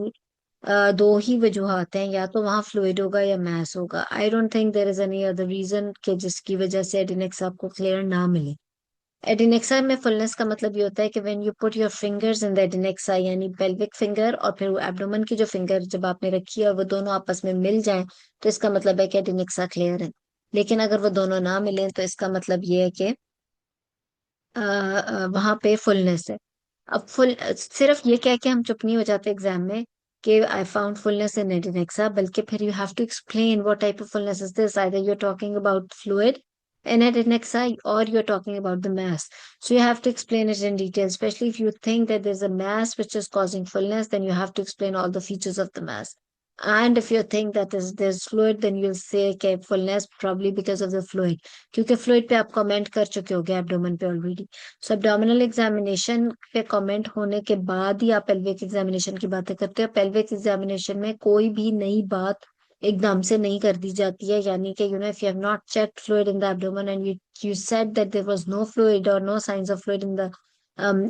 दो ही वजूहत हैं, या तो वहां फ्लूइड होगा या मैस होगा। I don't think there is any other reason कि जिसकी वजह से एडिनेक्सा आपको क्लियर ना मिले। एडिनेक्सा में फुलनेस का मतलब ये होता है कि when you put your fingers in the adnexa, यानी पेल्विक फिंगर और फिर एब्डोमेन की जो फिंगर जब आपने रखी है और वो दोनों आपस में मिल जाएं तो इसका मतलब है कि एडिनेक्सा क्लियर है। लेकिन अगर वो दोनों ना मिले तो इसका मतलब ये है कि वहां पे फुलनेस है। अब फुल सिर्फ ये कह के हम चुप नहीं हो जाते एग्जाम में कि I found fullness in adnexa, बल्कि फिर you have to explain what type of fullness is this, either you are talking about fluid in Adinexa or you're talking about the mass. So you have to explain it in detail, especially if you think that there's a mass which is causing fullness, then you have to explain all the features of the mass. And if you think that there's fluid, then you'll say okay, fullness probably because of the fluid. क्योंकि fluid पे आप comment कर चुके होगे abdomen पे already. So abdominal examination पे comment होने के बाद ही आप pelvic examination की बातें करते हो। pelvic examination में कोई भी नई बात एकदम से नहीं कर दी जाती है, यानी कि if you have not checked fluid in the abdomen and you said that there was no fluid और no signs of fluid in the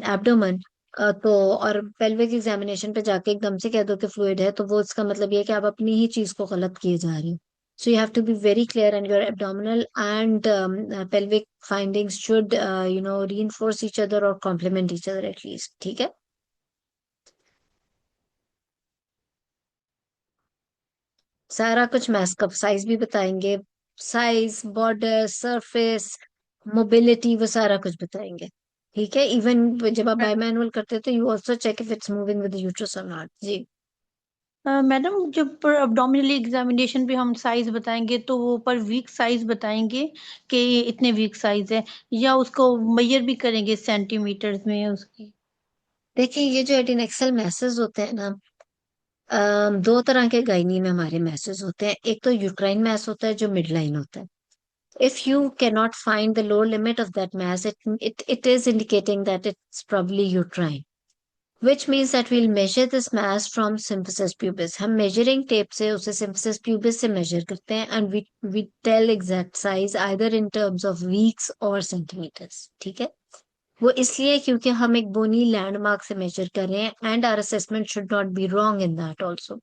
abdomen, तो और पेल्विक एग्जामिनेशन पे जाके एकदम से कह दो कि फ्लूइड है, तो वो इसका मतलब ये है कि आप अपनी ही चीज को गलत किए जा रहे हो. So you have to be very clear, and your abdominal and pelvic findings should, reinforce each other or complement each other at least. ठीक है. सारा कुछ मैस्कअप साइज भी बताएंगे, साइज, बॉर्डर, सरफेस, मोबिलिटी, वो सारा कुछ बताएंगे. ठीक है. इवन जब आप बाय मैडम मैनुअल करते हो तो you also check if it's moving with the uterus और नॉट. जी. मैडम जब अब्डोमिनल एग्जामिनेशन पे हम साइज बताएंगे तो वो पर वीक साइज बताएंगे कि ये इतने वीक साइज है, या उसको मेजर भी करेंगे सेंटीमीटर्स में उसकी? देखिए, ये जो एडिनेक्सल मैसेज होते हैं ना, दो तरह के गायनी में हमारे मैसेज होते हैं. एक तो यूट्राइन मैस होता है जो मिड लाइन होता है. If you cannot find the lower limit of that mass, it is indicating that it's probably uterine, which means that we'll measure this mass from symphysis pubis. हम measuring tape से उसे symphysis pubis से measure करते हैं, and we tell exact size either in terms of weeks or centimeters. ठीक है. वो इसलिए क्योंकि हम एक बोनी लैंडमार्क से मेजर कर रहे हैं, and our assessment should not be wrong in that also.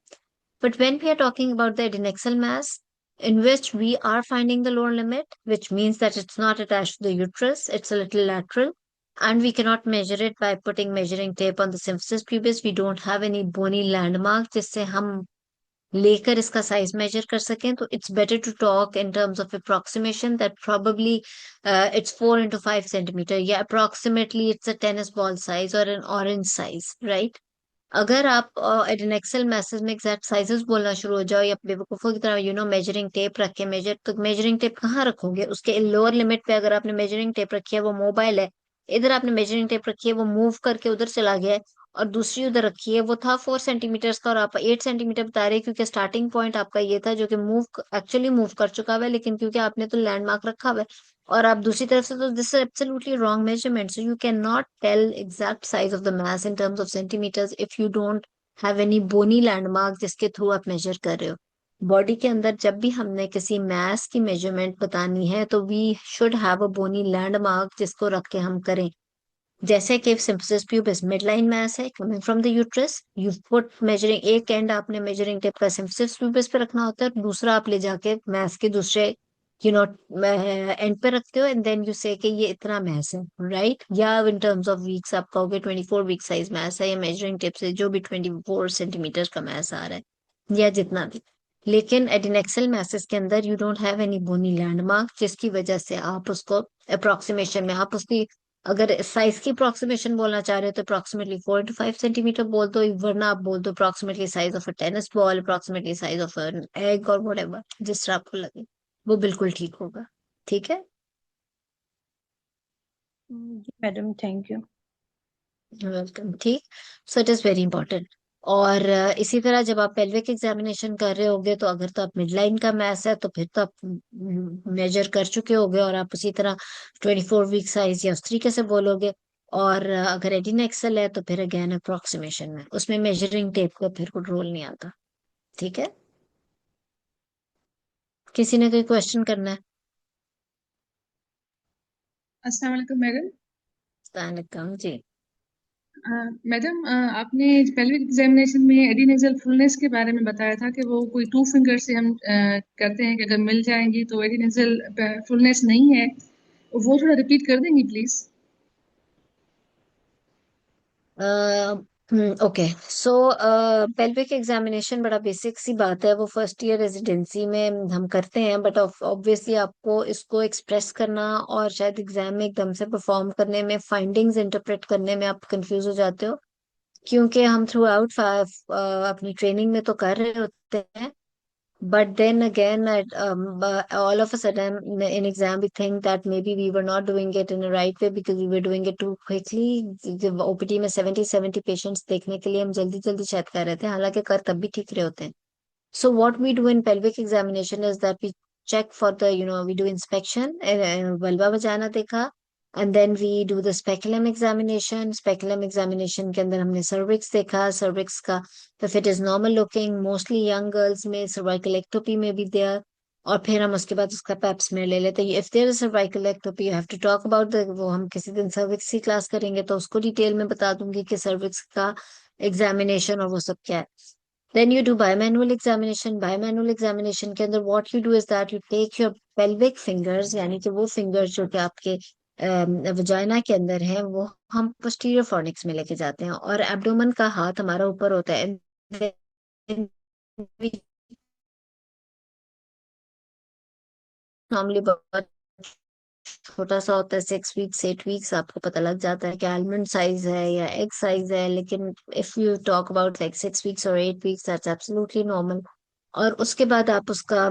But when we are talking about the adnexal mass, in which we are finding the lower limit, which means that it's not attached to the uterus, it's a little lateral, and we cannot measure it by putting measuring tape on the symphysis pubis. We don't have any bony landmark जिससे हम लेकर इसका size major कर सकें. तो it's better to talk in terms of approximation that probably it's 4 into 5 centimeter, या approximately it's a tennis ball size और an orange size, right. अगर आप एडिनेक्सल मैसेज में एग्जैक्ट साइजेस बोलना शुरू हो जाओ या बेवकूफों की तरह मेजरिंग टेप रख के मेजर, तो मेजरिंग टेप कहाँ रखोगे? उसके लोअर लिमिट पे अगर आपने मेजरिंग टेप रखी है, वो मोबाइल है, इधर आपने मेजरिंग टेप रखी है, वो मूव करके उधर चला गया है, और दूसरी उधर रखी है, वो था 4 सेंटीमीटर का और आप 8 सेंटीमीटर बता रहे हैं, क्योंकि स्टार्टिंग पॉइंट आपका ये था जो कि एक्चुअली मूव कर चुका हुआ है, लेकिन क्योंकि आपने तो लैंडमार्क रखा हुआ है और आप दूसरी तरफ से, तो this is absolutely wrong measurement. So you can not tell exact size of the mass in terms of centimetres if you don't have any bony landmark जिसके थ्रू आप मेजर कर रहे हो. बॉडी के अंदर जब भी हमने किसी मास की मेजरमेंट बतानी है तो we should have a bony landmark जिसको रख के हम करें. जैसे कि symphysis pubis mid line mass है coming from the uterus, you put measuring, एक एंड आपने मेजरिंग टेप का सिम्प्सिस प्यूबिस पे रखना होता है, दूसरा आप ले जाके मास के दूसरे यू नो एंड पे रखते हो, एंड देन यू से कि ये इतना मास है, राइट. या इन टर्म्स ऑफ वीक्स आप कहोगे 24 वीक साइज मास है, या मेजरिंग टेप से जो भी 24 सेंटीमीटर का मास आ रहा है या जितना भी. लेकिन एडिनेक्सल मैसेज के अंदर you don't have any bony landmark, जिसकी वजह से आप उसको अप्रोक्सीमेशन में, आप उसकी अगर साइज की अप्रोक्सीमेशन बोलना चाह रहे हो तो अप्रोक्सीमेटली 4 into 5 centimeter बोल दो, वरना आप बोल दो approximately size of a tennis ball, approximately size of an egg, और व्हाटएवर जिस तरह आपको लगे वो बिल्कुल ठीक होगा. ठीक है. जी मैडम, थैंक यू. वेलकम. ठीक. So it is very important. और इसी तरह जब आप पेल्विक एग्जामिनेशन कर रहे होगे, तो अगर तो आप मिड लाइन का मैस है तो फिर तो आप मेजर कर चुके होगे और आप उसी तरह 24 वीक साइज या उस तरीके से बोलोगे. और अगर एडिन एक्सल है तो फिर अगेन अप्रोक्सीमेशन में, उसमें मेजरिंग टेप का फिर कोई रोल नहीं आता. ठीक है. किसी ने कोई क्वेश्चन करना है? अस्सलाम वालेकुम मैडम. अस्सलाम जी. मैडम, आपने पेल्विक एग्जामिनेशन में एडिनेजल फुलनेस के बारे में बताया था कि वो कोई 2 फिंगर से हम करते हैं कि अगर मिल जाएंगी तो एडिनेजल फुलनेस नहीं है. वो थोड़ा रिपीट कर देंगी please. Okay. So pelvic examination बड़ा बेसिक सी बात है, वो फर्स्ट ईयर रेजिडेंसी में हम करते हैं, बट ऑब्वियसली आपको इसको एक्सप्रेस करना और शायद एग्जाम में एकदम से परफॉर्म करने में, फाइंडिंग्स इंटरप्रेट करने में आप कंफ्यूज हो जाते हो, क्योंकि हम थ्रू आउट अपनी ट्रेनिंग में तो कर रहे होते हैं. But then again, all of a sudden in exam, we think that maybe we were not doing it in the right way because we were doing it too quickly. जब OPD में 70 patients देखने के लिए हम जल्दी जल्दी शायद कर रहे थे, हालांकि कर तब भी ठीक रहे होते हैं. So what we do in pelvic examination is that we check for the, we do inspection, vulva vagina देखा, and then we do the speculum examination. Speculum examination के अंदर हमने सर्विक्स देखा, सर्विक्स का if it is normal looking, mostly young girls में cervical ectopy में भी there, और फिर हम उसके बाद उसका पैप स्मेयर ले लेते हैं। If there is cervical ectopy you have to talk about the, वो हम किसी दिन सर्विक्स की क्लास करेंगे तो उसको डिटेल में बता दूंगी कि सर्विक्स का एग्जामिनेशन और वो सब क्या है। Then you do bimanual examination. Bimanual examination के अंदर what you do is that you take your pelvic fingers, यानी कि वो fingers जो कि आपके वजाइना के अंदर है, वो हम posterior fornix में लेके जाते हैं, और एब्डोमेन का हाथ हमारा ऊपर होता है। And then we normally बहुत छोटा सा होता है, 6 वीक्स 8 वीक्स, आपको पता लग जाता है कि आलमंड साइज है या एग साइज है। लेकिन if you talk about like 6 weeks और 8 वीक्स, दैट्स एब्सोल्युटली नॉर्मल। और उसके बाद आप उसका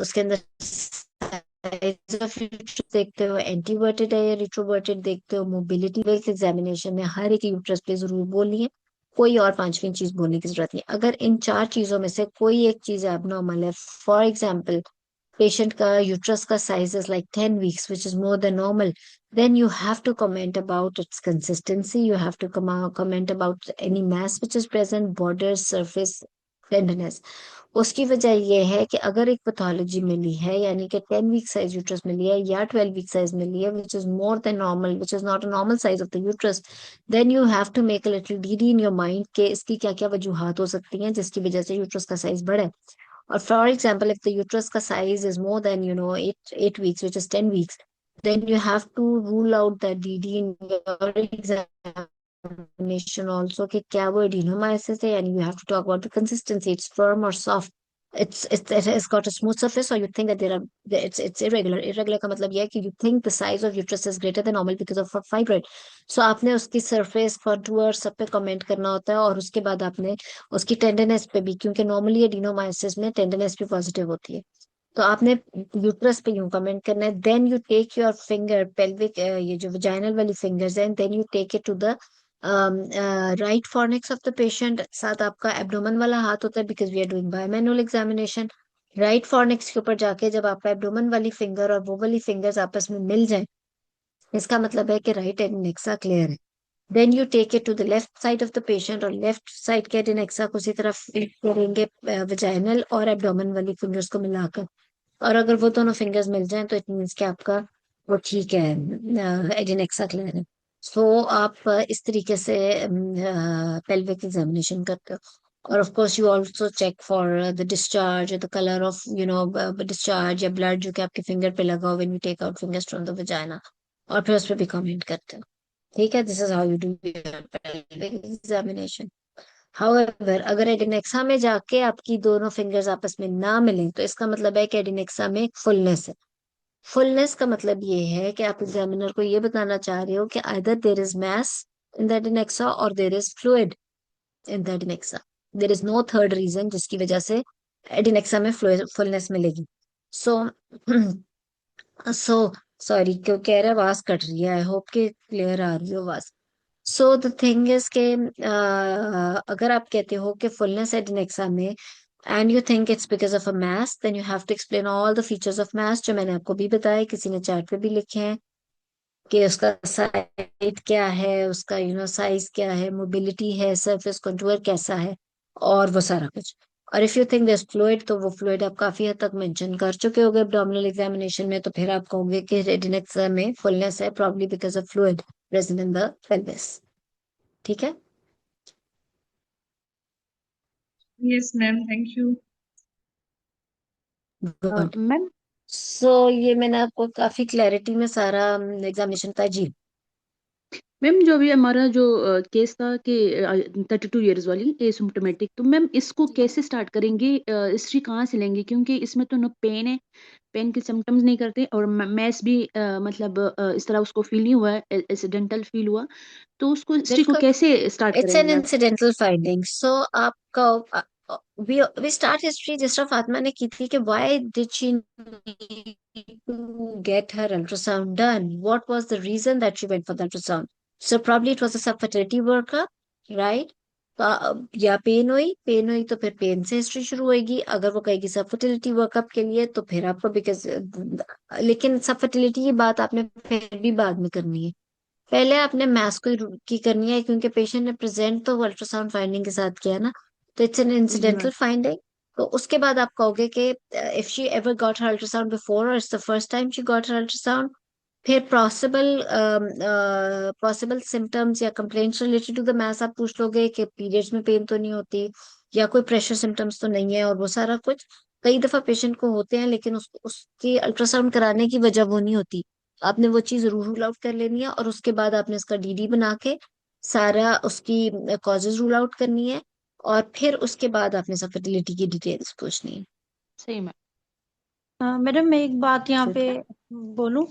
उसके अंदर size of uterus देखते हो, एंटीवर्टेड है या रिट्रोवर्टेड देखते हो। मोबिलिटी बेस्ड एग्जामिनेशन में हर एक यूट्रस पे जरूर बोलिए, कोई और पांचवी चीज बोलने की जरूरत नहीं। अगर इन चार चीजों में से कोई एक चीज एबनॉर्मल है, फॉर एग्जाम्पल patient का uterus का size is like 10 weeks, which is more than normal, then you have to comment about its consistency. You have to comment about any mass which is present, border, surface, tenderness. उसकी वजह यह है कि अगर एक pathology मिली है, यानी कि 10 वीक साइज यूट्रस मिली है या 12 वीक साइज मिली है, which is more than normal, which is not a normal size of the uterus, then you have to make a little DD in your mind के इसकी क्या क्या वजूहात हो सकती हैं जिसकी वजह से यूट्रस का साइज बढ़े। Or for example, if the uterus ka size is more than, 8 weeks, which is 10 weeks, then you have to rule out that DD in your examination also कि क्या वो adenomyosis है, and you have to talk about the consistency. It's firm or soft. It has got a smooth surface, or you think that it's irregular. Irregular का मतलब यह है कि you think the size of uterus is greater than normal because of a fibroid. So आपने उसकी surface, contour सब पे comment करना होता है, और उसके बाद आपने उसकी टेंडरनेस पे भी, क्योंकि नॉर्मली एडिनोमाइसिस में टेंडरनेस भी पॉजिटिव होती है, तो आपने यूट्रस पे यूं कमेंट करना है। Then you take your finger pelvic, ये जो वजाइनल वाली फिंगर्स हैं, then you take it to the right fornix of the patient. साथ आपका एब्डोमन वाला हाथ होता है, because we are doing bimanual examination. Right fornix के ऊपर जाके जब आपका एब्डोमन वाली फिंगर और वो वाली फिंगर्स आपस में मिल जाए, इसका मतलब है कि राइट एडनेक्सा क्लियर है। Then you take it to the left side of the patient, और लेफ्ट साइड के एडनेक्सा को उसी तरफ करेंगे वजाइनल और एब्डोमन वाली फिंगर्स को मिलाकर, और अगर वो दोनों फिंगर्स मिल जाएं तो इट मीन्स कि आपका वो ठीक है, एडिनेक्सा क्लियर है। सो आप इस तरीके से पेल्विक एग्जामिनेशन करते हो। और of course you also check for the discharge, the colour of discharge या ब्लड जो कि आपके फिंगर पे लगा हो when you take out fingers from the vagina, और फिर उस पर भी कमेंट करते हो। ठीक है, this is how you do your pelvic examination. However, अगर एडिनेक्सा में जाके आपकी दोनों फिंगर्स आपस में ना मिलें, तो इसका मतलब है कि एडिनेक्सा में फुलनेस है। फुलनेस का मतलब ये है कि आप एग्जामिनर को ये बताना चाह रहे हो कि either there is mass in the adnexa और there is fluid in the adnexa. There is no third reason जिसकी वजह से एडिनेक्सा में फुलनेस मिलेगी। सो सो सॉरी, क्यों कह रहे आवाज कट रही है, आई होप कि क्लियर आ रही हो आवाज। सो द थिंग इज के अगर आप कहते हो कि फुलनेस एडिनेक्सा में and you think it's because of a mass, then you have to explain all the features of mass जो मैंने आपको भी बताया, किसी ने चार्ट पे भी लिखे हैं कि उसका साइज क्या है, उसका साइज क्या है, मोबिलिटी है, सरफेस कंटूर कैसा है, और वो सारा कुछ। और if you think this fluid, तो वो फ्लूइड आप काफी हद तक मेंशन कर चुके होगे एब्डोमिनल एग्जामिनेशन में, तो फिर आप कहोगे कि एडिनेक्सा में फुलनेस है, probably because of fluid present in the pelvis. ठीक है, Yes, ma'am. Thank you. Good. Ma'am so ये मैंने आपको काफी क्लैरिटी में सारा एग्जामिनेशन बताया जी। मैम जो अभी हमारा जो केस था कि 32 ईयर्स वाली एसिम्प्टोमेटिक, तो मैम इसको कैसे स्टार्ट करेंगे, हिस्ट्री कहाँ से लेंगे, क्योंकि इसमें तो नो पेन है, पेन के सिम्टम्स नहीं करते, और मैस भी मतलब इस तरह उसको फील नहीं हुआ है, एक्सीडेंटल फील हुआ, तो उसको हिस्ट्री को बिल्कुल, कैसे स्टार्ट इट्स करेंगे an ma'am? Incidental finding. So आपका वी स्टार्ट हिस्ट्री जिस तरह फातिमा ने की थी कि why did she get her ultrasound done, what was the reason that she went for the ultrasound. So probably it was a sub fertility worker, right? या pain हुई तो फिर पेन से हिस्ट्री शुरू होगी। अगर वो कहेगी सब फर्टिलिटी वर्कअप के लिए तो फिर आपको बिकॉज, लेकिन सब फर्टिलिटी की बात आपने फिर भी बाद में करनी है। पहले आपने मैथ्स की करनी है, क्योंकि पेशेंट ने प्रेजेंट तो अल्ट्रासाउंड फाइंडिंग के साथ किया ना, तो इट्स एन जी इंसिडेंटल मैम। फाइंडिंग। तो उसके बाद आप कहोगे कि if she ever got her ultrasound before और it's the first time she got her ultrasound, फिर पॉसिबल सिम्टम्स या complaints related to the mass आप पूछ लोगे कि पीरियड्स में पेन तो नहीं होती, या कोई प्रेशर सिम्टम्स तो नहीं है, और वो सारा कुछ कई दफा पेशेंट को होते हैं, लेकिन उसकी अल्ट्रासाउंड कराने की वजह वो नहीं होती। आपने वो चीज रूल आउट कर लेनी है, और उसके बाद आपने इसका डीडी बना के सारा उसकी कॉजेज रूल आउट करनी है, और फिर उसके बाद आपने सब फर्टिलिटी की डिटेल्स पूछनी है। सही मैम। मैडम मैं एक बात यहाँ ठीक पे है। बोलूं।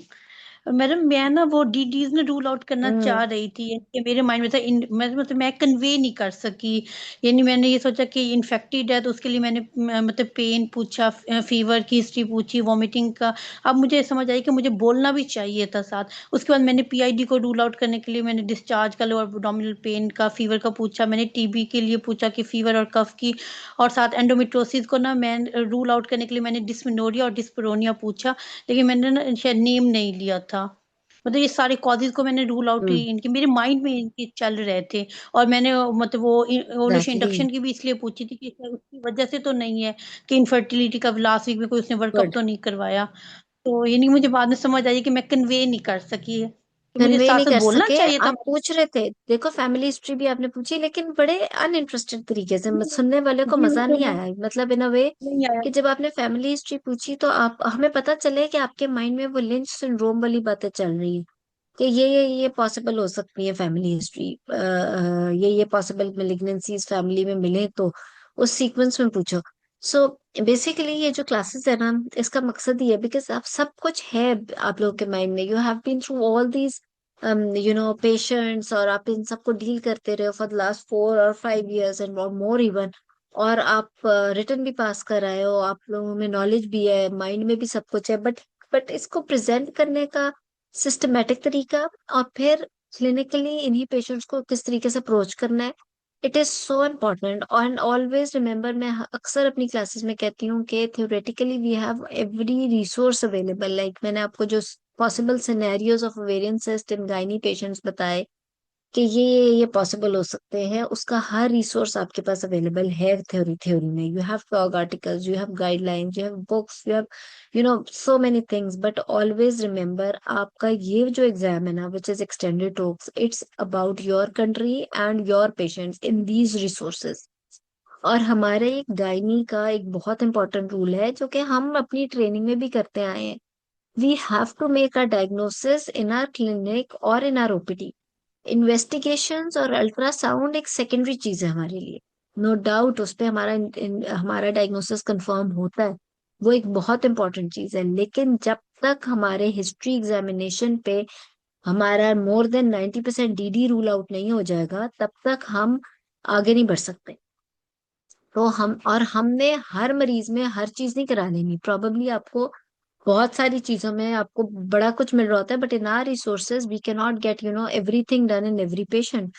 मैडम मैं ना वो डीडीज में रूल आउट करना चाह हम्म। रही थी, कि मेरे माइंड में था मतलब मैं कन्वे नहीं कर सकी। यानी मैंने ये सोचा कि इन्फेक्टेड है, तो उसके लिए मैंने मतलब पेन पूछा, फीवर की हिस्ट्री पूछी, वॉमिटिंग का। अब मुझे समझ आई कि मुझे बोलना भी चाहिए था साथ। उसके बाद मैंने पीआईडी को रूल आउट करने के लिए मैंने डिस्चार्ज का, लोअर एब्डोमिनल पेन का, फीवर का पूछा, मैंने टीबी के लिए पूछा कि फीवर और कफ की, और साथ एंडोमेट्रोसिस को ना मैं रूल आउट करने के लिए मैंने डिस्मेनोरिया और डिस्परोनिया पूछा। लेकिन मैंने ना शायद नेम नहीं लिया था। मतलब ये सारे कॉजेज को मैंने रूल आउट ही हम्म। इनके मेरे माइंड में इनके चल रहे थे। और मैंने मतलब वो ओवुलेशन एग्जैक्टली। इंडक्शन की भी इसलिए पूछी थी कि शायद उसकी वजह से तो नहीं है कि इनफर्टिलिटी का लास्ट वीक में कोई उसने वर्कअप गुड। तो नहीं करवाया। तो ये नहीं, मुझे बाद में समझ आई कि मैं कन्वे नहीं कर सकी, तो मुझे कन्वे साथ नहीं साथ कर बोलना सके। चाहिए था। आप पूछ रहे थे, देखो फैमिली हिस्ट्री भी आपने पूछी, लेकिन बड़े अनइंटरेस्टेड तरीके से, सुनने वाले को जी मजा नहीं बिल्कुल आया, मतलब इन अ वे नहीं आया। कि जब आपने फैमिली हिस्ट्री पूछी तो आप हमें पता चले कि आपके माइंड में वो लिंच सिंड्रोम वाली बातें चल रही है, कि ये पॉसिबल हो सकती है फैमिली हिस्ट्री, ये पॉसिबल मेलिग्नेंसीज फैमिली में मिले तो उस सीक्वेंस में पूछो। सो बेसिकली ये जो क्लासेस है ना, इसका मकसद ये है बिकॉज आप सब कुछ है आप लोगों के माइंड में, you have been through all these patients, और आप इन सबको डील करते रहे फॉर द लास्ट 4 और 5 years एंड मोर इवन, और आप रिटर्न भी पास कर आए हो, आप लोगों में नॉलेज भी है, माइंड में भी सब कुछ है, बट इसको प्रेजेंट करने का सिस्टमेटिक तरीका, और फिर क्लिनिकली इन्हीं पेशेंट्स को किस तरीके से अप्रोच करना है, it is so important. And always remember, मैं अक्सर अपनी क्लासेस में कहती हूँ कि theoretically we have every resource available, like मैंने आपको जो possible scenarios of ovarian cyst in gynae patients बताए कि ये पॉसिबल हो सकते हैं, उसका हर रिसोर्स आपके पास अवेलेबल है। थ्योरी में you have blog articles, you have guidelines, you have books, you have so many things, but always remember आपका ये जो एग्जाम है ना, which is extended talks, it's about your country and your patients in these resources. और हमारे एक gynae का एक बहुत इंपॉर्टेंट रूल है जो कि हम अपनी ट्रेनिंग में भी करते आए हैं, we have to make a diagnosis in our clinic और इन आर ओपीडी। इन्वेस्टिगेशंस और अल्ट्रासाउंड एक सेकेंडरी चीज है हमारे लिए, नो डाउट उस पे हमारा डायग्नोसिस कंफर्म होता है, वो एक बहुत इंपॉर्टेंट चीज है, लेकिन जब तक हमारे हिस्ट्री एग्जामिनेशन पे हमारा more than 90% DD rule out नहीं हो जाएगा, तब तक हम आगे नहीं बढ़ सकते। तो हमने हर मरीज में हर चीज नहीं करा लेनी, प्रॉबेबली आपको बहुत सारी चीजों में आपको बड़ा कुछ मिल रहा होता है, but in our resources we can not get everything done in every patient.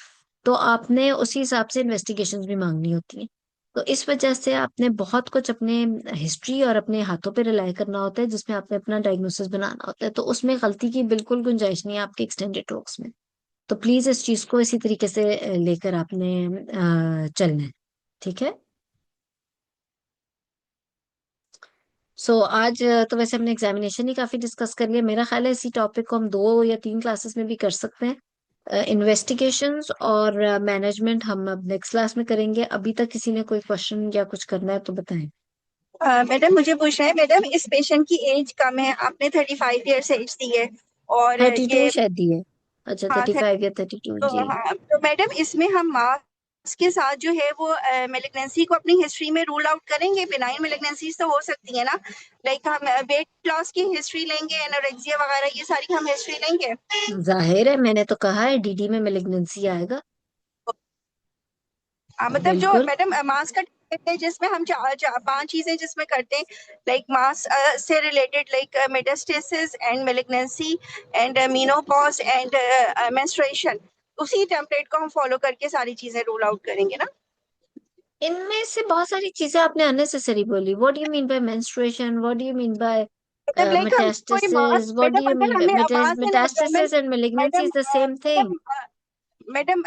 तो आपने उसी हिसाब से इन्वेस्टिगेशंस भी मांगनी होती हैं। तो इस वजह से आपने बहुत कुछ अपने हिस्ट्री और अपने हाथों पे रिलाई करना होता है, जिसमें आपने अपना डायग्नोसिस बनाना होता है, तो उसमें गलती की बिल्कुल गुंजाइश नहीं है आपके एक्सटेंडेड टॉक्स में। तो प्लीज इस चीज को इसी तरीके से लेकर आपने चलना है। ठीक है। सो आज तो वैसे हमने एग्जामिनेशन ही काफी डिस्कस कर लिया, मेरा ख्याल है इसी टॉपिक को हम 2 या 3 क्लासेस में भी कर सकते हैं। इन्वेस्टिगेशंस और मैनेजमेंट हम अब नेक्स्ट क्लास में करेंगे। अभी तक किसी ने कोई क्वेश्चन या कुछ करना है तो बताएं। मैडम मुझे पूछना है, मैडम इस पेशेंट की एज कम है, आपने 35 ईयर्स एज दी है, और 32 ये शायद दी है। अच्छा, हाँ 35 या 32 तो जी। हाँ तो मैडम इसमें हम मार्क्स के साथ जो है वो मेलिग्नेंसी को अपनी हिस्ट्री में रूल आउट करेंगे। बिनाइन मेलिग्नेंसीज तो हो सकती है ना, लाइक हम वेट लॉस की हिस्ट्री लेंगे, एनोरेक्सिया वगैरह ये सारी हम हिस्ट्री लेंगे। जाहिर है, मैंने तो कहा है डीडी में मेलिग्नेंसी आएगा। मतलब जो बिल्कुल। मैडम मास का test है जिसमें हम 5 चीजें जिसमें करते हैं, लाइक मास से related, like metastasis and malignancy and menopause and menstruation, उसी टेम्पलेट को हम फॉलो करके सारी चीजें रूल आउट करेंगे ना। इनमें से बहुत सारी चीजें आपने अननेसेसरी बोली. What do you mean by menstruation? What do you mean by madam like हम कोई मास, metastasis? What do madam you अगर mean by हमें mass and abdomen, metastasis and malignancy madam is the same thing? Madam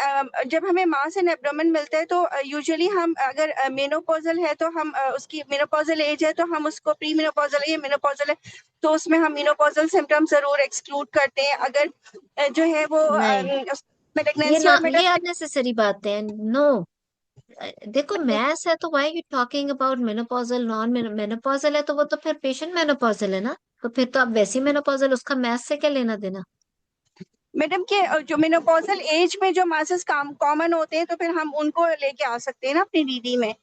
जब हमें mass and abdomen मिलता है तो usually हम अगर मेनोपॉजल है तो हम उसकी मेनोपॉजल एज है तो हम उसको प्री मेनोपॉजल है या मेनोपॉजल है तो उसमें हम मेनोपॉजल सिम्टम्स जरूर एक्सक्लूड करते हैं. अगर जो है वो नहीं, प्रेगनेंसी और ये मैडम अननेसेसरी बात है. नो, देखो मैथ्स है तो why you talking about menopausal non menopausal है तो वो तो फिर पेशेंट मेनोपॉजल है ना. तो फिर तो आप वैसी मेनोपॉजल, उसका मैथ्स से क्या लेना देना. मैडम के जो मेनोपॉजल एज में जो मासेस कॉमन होते हैं तो फिर हम उनको लेके आ सकते हैं ना अपनी डीडी में.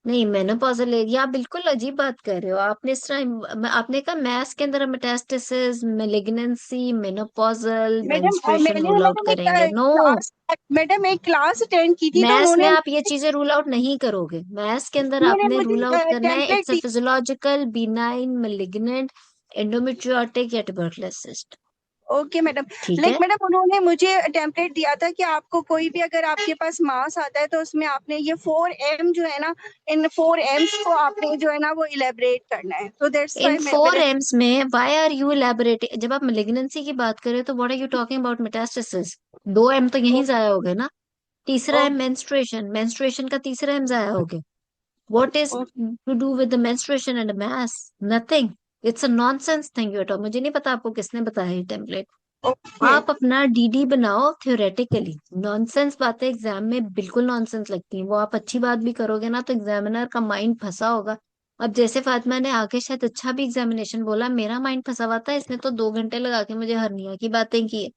नहीं, मेनोपॉजल एरिया, आप बिल्कुल अजीब बात कर रहे हो. आपने इस तरह आपने कहा मैथ्स के अंदर metastasis, malignancy, menopausal, madam menstruation मैंने रूल आउट मैडम एक करेंगे. नो, क्लास, मैडम एक क्लास अटेंड की थी तो मैथ्स में उन्होंने आप ये चीजें रूल आउट नहीं करोगे. मैथ्स के अंदर उन्होंने आपने रूल आउट मुझे करना है template it's a the. Physiological, benign, malignant, endometriotic या ट्यूबरकुलस सिस्ट. Okay madam. ठीक लाइक है. मैडम उन्होंने मुझे टेम्पलेट दिया था कि आपको कोई भी अगर आपके पास मास आता है तो उसमें आपने ये 4M जो है ना, इन 4Ms को आपने जो है ना वो इलेबरेट करना है. तो दैट्स इन व्हाई फोर मैंने. एम्स में वाई आर यू एलैबोरेटिंग? जब आप मेलिग्नेंसी की बात करें तो what are you talking about metastasis? 2 एम तो यहीं जाया हो गए ना. तीसरा है ओके मेंस्ट्रुएशन, मेंस्ट्रुएशन का तीसरा एम जाया हो गया. What is to do with the menstruation and mass? Nothing. It's a nonsense thing you talk. मुझे नहीं पता आपको किसने बताया ये टेम्पलेट. ओके. आप अपना डीडी बनाओ थ्योरेटिकली. नॉनसेंस बातें एग्जाम में बिल्कुल नॉनसेंस लगती हैं. वो आप अच्छी बात भी करोगे ना तो एग्जामिनर का माइंड फंसा होगा. अब जैसे फातिमा ने आगे शायद अच्छा भी एग्जामिनेशन बोला, मेरा माइंड फंसा हुआ था, इसने तो 2 घंटे लगा के मुझे हर्निया की बातें की है.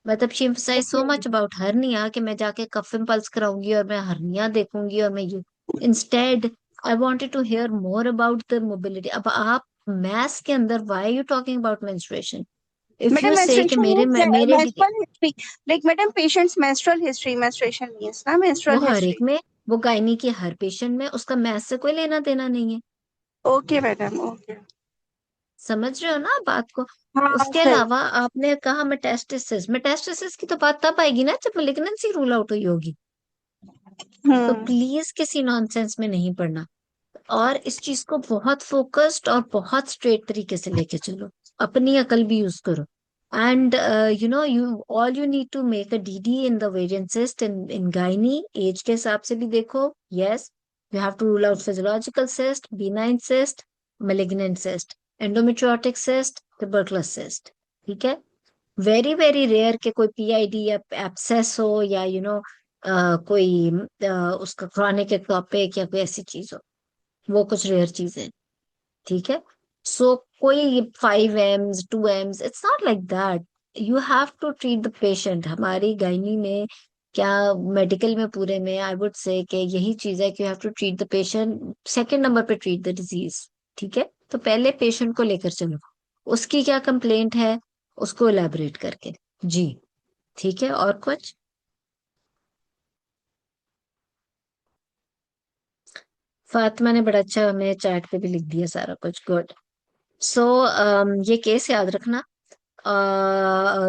मतलब she emphasise so much about hernia कि मैं जाके कफ इम्पल्स कराऊंगी और मैं हर्निया देखूंगी और मैं ये. Instead I wanted to hear more about the mobility. अब आप मैथ्स के अंदर why you talking about menstruation? If madam you say कि मेंस्ट्रुएशन मेरे मींस मेरे menstrual history. Like madam patients menstrual history, menstruation means ना वो मेंस्ट्रुअल हर एक हिस्ट्री. में, वो गायनी की हर पेशेंट में, उसका मैथ से कोई लेना देना नहीं है. Okay madam okay. समझ रहे हो ना बात को. हाँ उसके सही. अलावा आपने कहा मेटास्टेसिस. मेटास्टेसिस की तो बात तब आएगी ना जब मेलिग्नेंसी रूल आउट हुई होगी. तो हम्म. प्लीज किसी नॉनसेंस में नहीं पड़ना. और इस चीज को बहुत फोकस्ड और बहुत स्ट्रेट तरीके से लेके चलो. अपनी अकल भी यूज करो. And you all you need to make a DD in the variant cyst in gynae. Age के हिसाब से भी देखो. Yes, you have to rule out physiological cyst, benign cyst, malignant cyst, endometriotic cyst, tuberculous cyst. ठीक है. Very very rare के कोई PID या एब्सेस हो या कोई उसका क्रॉनिक एक्टोपिक या कोई ऐसी चीज हो. वो कुछ रेयर चीजें. ठीक है. सो कोई 5 एम्स 2 एम्स, it's not like that. You have to treat the patient. हमारी गायनी में क्या, मेडिकल में पूरे में, आई वुड से कि यही चीज है कि you have to treat the patient. Second number पे ट्रीट द डिजीज. ठीक है. तो पहले पेशेंट को लेकर चलो. उसकी क्या कंप्लेंट है उसको इलेबोरेट करके. जी. ठीक है. और कुछ? फातिमा ने बड़ा अच्छा हमें चैट पे भी लिख दिया सारा कुछ. गुड. सो ये केस याद रखना.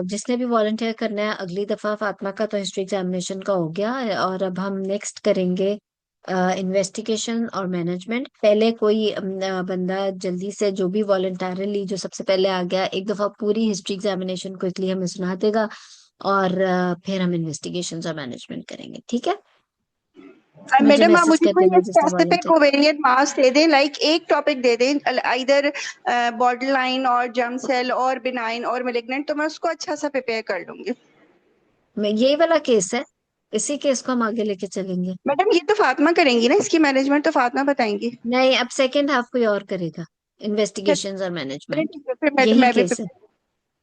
जिसने भी वॉलंटियर करना है, अगली दफा फातिमा का तो हिस्ट्री एग्जामिनेशन का हो गया है, और अब हम नेक्स्ट करेंगे इन्वेस्टिगेशन और मैनेजमेंट. पहले कोई बंदा जल्दी से जो भी वॉलंटरली जो सबसे पहले आ गया एक दफा पूरी हिस्ट्री एग्जामिनेशन क्विकली हमें सुना देगा. और फिर हम इन्वेस्टिगेशन और मैनेजमेंट करेंगे. ठीक है. मुझे मैडम आप मैसेज मुझे कर कोई देना जिसने स्पेसिफिक वॉलंटियर. ओवेरियन मास दे दें, लाइक एक टॉपिक दे दें, इधर बॉर्डर लाइन और जर्म सेल और बिनाइन और मेलिग्नेंट, तो मैं उसको अच्छा सा प्रिपेयर कर लूंगी. मैं यही वाला केस है, इसी केस को हम आगे लेके चलेंगे. मैडम ये तो फातिमा करेंगी ना, इसकी मैनेजमेंट तो फातिमा बताएंगी. नहीं, अब सेकेंड हाफ कोई और करेगा. चलिए इन्वेस्टिगेशंस और मैनेजमेंट. ठीक है फिर यही मैं भी केस है.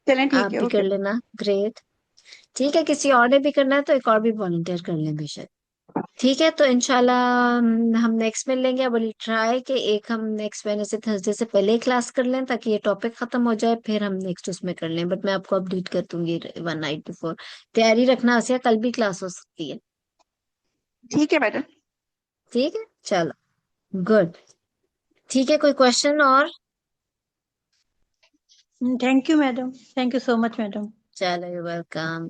चलें आप ठीक है भी कर ओके. लेना. ग्रेट. ठीक है. किसी और ने भी करना है तो एक और भी वॉलंटियर कर लें बेशक. ठीक है. तो इंशाल्लाह हम नेक्स्ट में लेंगे. अब ट्राई कि एक हम नेक्स्ट वेडनेसडे थर्सडे से पहले ही क्लास कर लें ताकि ये टॉपिक खत्म हो जाए, फिर हम नेक्स्ट उसमें कर लें. बट मैं आपको अपडेट कर दूंगी 1 नाइट बिफोर. तैयारी रखना आसिया, कल भी क्लास हो सकती है. ठीक है मैडम. ठीक है. चलो. गुड. ठीक है. कोई क्वेश्चन और? Thank you, madam. Thank you so much, madam. चलो, वेलकम.